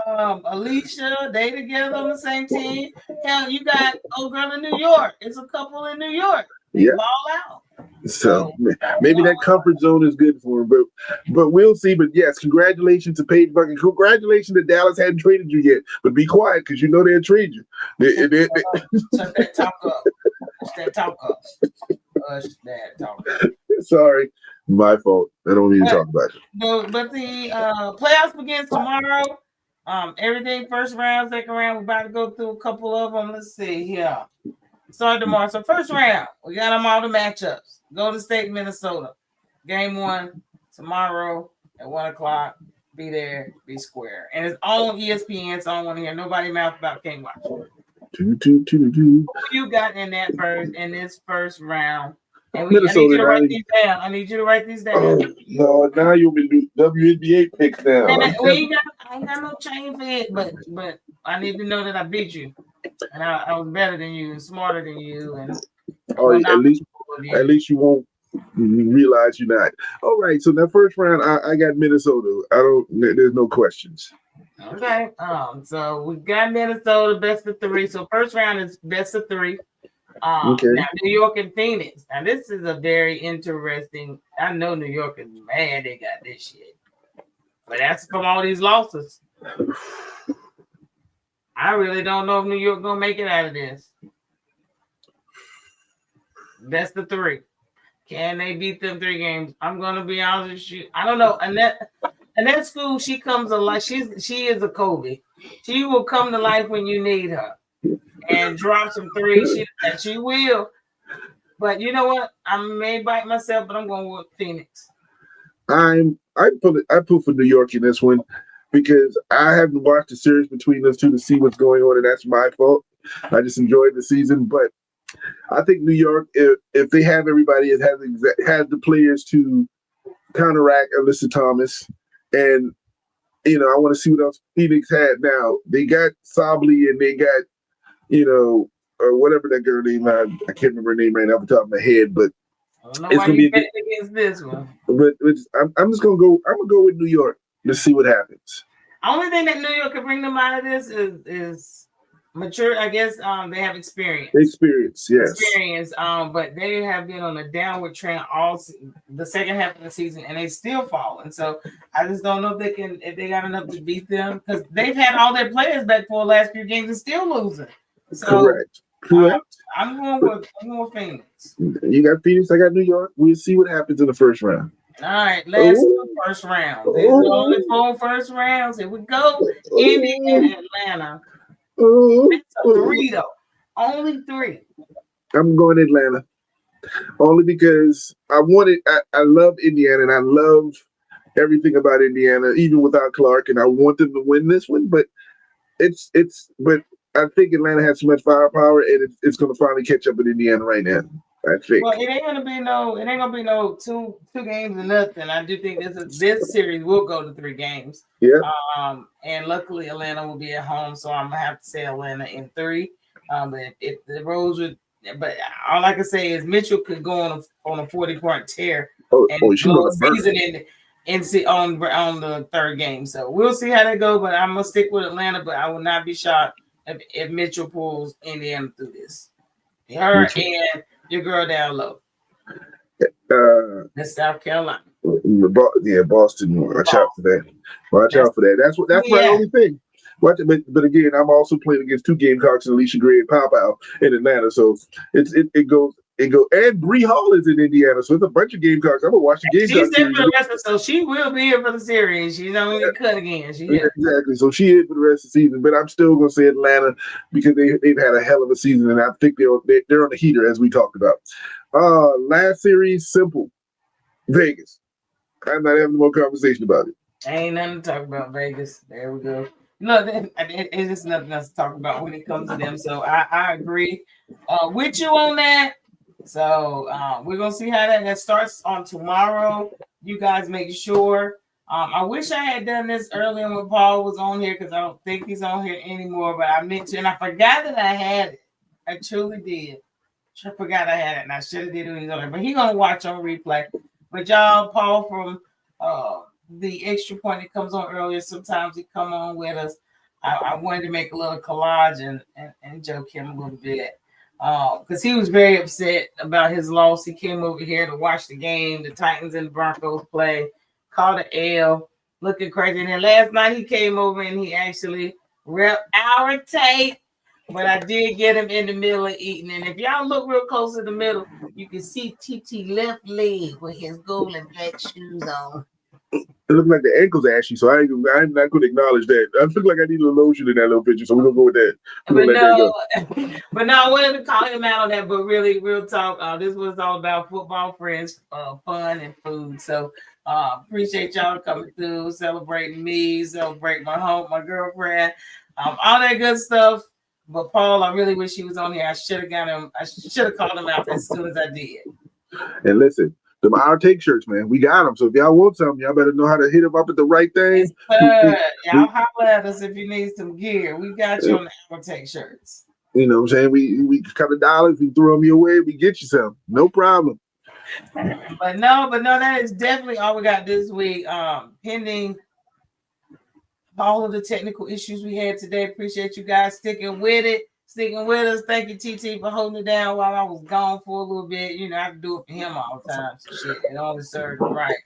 Alicia, they together on the same team. Hell, you got old girl in New York. It's a couple in New York. They ball out. So maybe that comfort zone is good for him, but we'll see. But yes, congratulations to Paige Bucket. Congratulations that Dallas hadn't traded you yet. But be quiet because you know they'll trade you. Shut that talk up. Shut that talk up. Sorry, my fault. I don't need to talk about it. But the playoffs begins tomorrow. Everything first round, second round. We're about to go through a couple of them. Let's see here. Start tomorrow. So first round, we got them all the matchups. Golden State, Minnesota. Game 1 tomorrow at 1:00. Be there, be square. And it's all on ESPN, so I don't want to hear nobody mouth about can't watch. Who you got in this first round? And I need you to write these down. No, now you'll be do WNBA picks now. I ain't got no chain for it, but I need to know that I beat you. And I was better than you and smarter than you. And at least you won't realize you're not. All right, so that first round, I got Minnesota. There's no questions. Okay. So we got Minnesota best of 3. So first round is best of 3. Okay. Now New York and Phoenix. Now this is a very interesting. I know New York is mad they got this shit. But that's from all these losses. I really don't know if New York gonna make it out of this. That's the three. Can they beat them 3 games? I'm gonna be honest with you. I don't know. Annette School, she comes to life. She is a Kobe. She will come to life when you need her and drop some threes. She will. But you know what? I may bite myself, but I'm going with Phoenix. I pull for New York in this one because I haven't watched the series between those two to see what's going on, and that's my fault. I just enjoyed the season, but I think New York, if they have everybody, it has the players to counteract Alyssa Thomas, and I want to see what else Phoenix had. Now they got Sably and they got or whatever that girl name. I can't remember her name right off the top of my head, but I don't know why you bet against this one. But I'm just gonna go. I'm gonna go with New York. Let's see what happens. Only thing that New York can bring them out of this is mature. I guess they have experience. Yes. Experience. But they have been on a downward trend all the second half of the season, and they still falling. So I just don't know if they got enough to beat them because they've had all their players back for the last few games and still losing. So, correct. I'm going with Phoenix. You got Phoenix. I got New York. We'll see what happens in the first round. All right, last first round. These are the only 4 first rounds. Here we go. Indy and Atlanta. It's a 3 though. Only 3. I'm going Atlanta. Only because I love Indiana and I love everything about Indiana, even without Clark, and I want them to win this one. But but I think Atlanta has so much firepower, and it's going to finally catch up with Indiana right now. I think. Well, it ain't gonna be no two games or nothing. I do think this series will go to 3 games. Yeah. And luckily Atlanta will be at home, so I'm gonna have to say Atlanta in 3. But if the Rose would, but all I can say is Mitchell could go on a 40-point tear and season on the 3rd game. So we'll see how that goes. But I'm gonna stick with Atlanta. But I will not be shocked if Mitchell pulls Indiana through this. Her and your girl down low. That's South Carolina. Yeah, Boston. Watch out for that. Watch out for that. That's my only thing. But again, I'm also playing against 2 Gamecocks and Alicia Gray and Pop Out in Atlanta, so it goes. And Bree Hall is in Indiana, so it's a bunch of Gamecocks. I'm gonna watch the Gamecocks. She's there for the rest of, so she will be here for the series. She's not gonna get cut again. Exactly. So she is for the rest of the season. But I'm still gonna say Atlanta because they've had a hell of a season, and I think they're on the heater as we talked about. Last series, simple. Vegas. I'm not having more conversation about it. Ain't nothing to talk about Vegas. There we go. No, it's just nothing else to talk about when it comes to them. So I agree with you on that. So we're gonna see how that starts on tomorrow. You guys make sure. I wish I had done this earlier when Paul was on here because I don't think he's on here anymore. But I meant to, and I forgot that I had it. I truly did. I forgot I had it, and I should have did it when he's on there. But he's gonna watch on replay. But y'all, Paul from the extra point that comes on earlier. Sometimes he come on with us. I wanted to make a little collage and joke him a little bit. Because he was very upset about his loss. He came over here to watch the game, the Titans and the Broncos play, called an L, looking crazy. And then last night he came over and he actually repped our tape, but I did get him in the middle of eating. And if y'all look real close in the middle, you can see TT left leg with his gold and black shoes on. It looked like the ankle's ashy, so I'm not going to acknowledge that. I feel like I need a lotion in that little picture, so we're going to go with that. But no, I wanted to call him out on that, but really, real talk, this was all about football friends, fun, and food. So appreciate y'all coming through, celebrating me, celebrating my girlfriend, all that good stuff. But Paul, I really wish he was on here. I should have called him out as soon as I did. And listen, the To Hourtake shirts, man, we got them. So if y'all want some, y'all better know how to hit them up at the right thing. Y'all holler at us if you need some gear. We got you on the To Hourtake shirts. You know what I'm saying? We cut $1, we throw them your way, we get you some. No problem. But no, that is definitely all we got this week. Pending all of the technical issues we had today. Appreciate you guys sticking with us. Thank you, TT, for holding it down while I was gone for a little bit. You know, I have to do it for him all the time. So shit, it always served him right.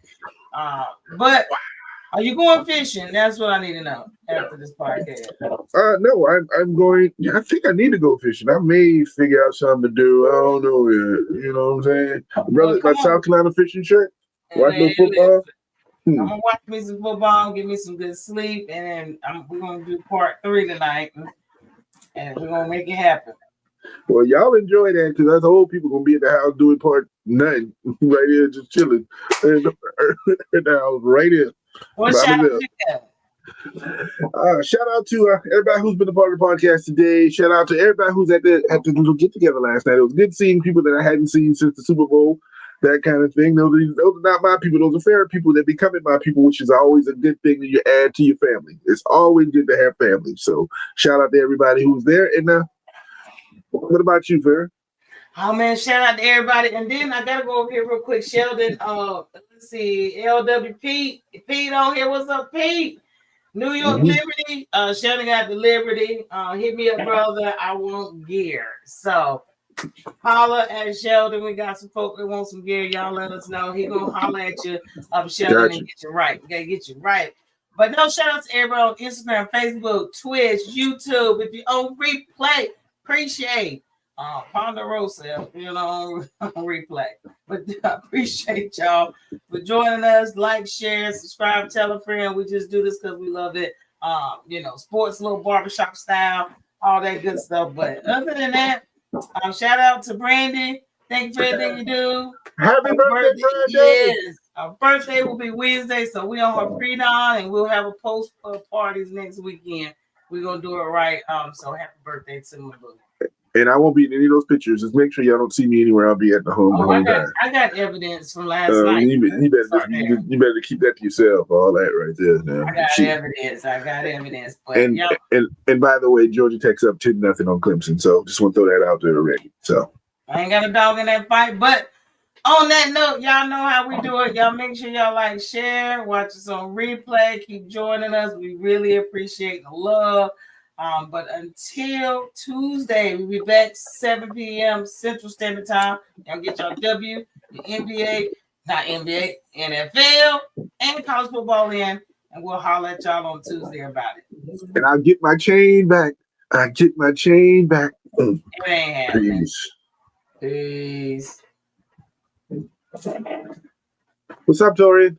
But Are you going fishing? That's what I need to know after this podcast. No, I'm going. I think I need to go fishing. I may figure out something to do. I don't know yet. You know what I'm saying? Brother, my South Carolina fishing shirt. Watch no football. I'm gonna watch me some football, give me some good sleep, and then we're gonna do part 3 tonight, and we're gonna make it happen. Well, y'all enjoy that because us old people gonna be in the house doing part 9 right here, just chilling in the house right here. Well, shout out to everybody who's been a part of the podcast today. Shout out to everybody who's at the little get together last night. It was good seeing people that I hadn't seen since the Super Bowl. That kind of thing. Those are not my people. Those are fair people that becoming my people, which is always a good thing that you add to your family. It's always good to have family. So shout out to everybody who's there. And what about you, Fair? Oh man, shout out to everybody. And then I gotta go over here real quick. Sheldon, let's see, LWP, Pete on here. What's up, Pete? New York Liberty. Sheldon got the Liberty. Hit me up, brother. I want gear. So holler at Sheldon. We got some folk that want some gear. Y'all let us know. He gonna holler at you up Sheldon and get you right. We gotta get you right. But no, shout out to everybody on Instagram, Facebook, Twitch, YouTube. If you on replay, appreciate Ponderosa, on replay. But I appreciate y'all for joining us. Like, share, subscribe, tell a friend. We just do this because we love it. Sports, little barbershop style, all that good stuff. But other than that, shout out to Brandy. Thank you for everything you do. Happy birthday, Brandy. Yes. Our birthday will be Wednesday, so we on her pre-dawn, and we'll have a post parties next weekend. We're gonna do it right. So happy birthday to my boo. And I won't be in any of those pictures. Just make sure y'all don't see me anywhere. I'll be at the home. I got evidence from last night. You better keep that to yourself. All that right there. Now. I got evidence. But and by the way, Georgia Tech's up 10-0 on Clemson. So just want to throw that out there already. So I ain't got a dog in that fight. But on that note, y'all know how we do it. Y'all make sure y'all like, share, watch us on replay. Keep joining us. We really appreciate the love. But until Tuesday, we'll be back 7 p.m. Central Standard Time. Y'all get y'all W, the NFL, and college football in, and we'll holler at y'all on Tuesday about it. And I'll get my chain back. It ain't happening. Peace. What's up, Torian?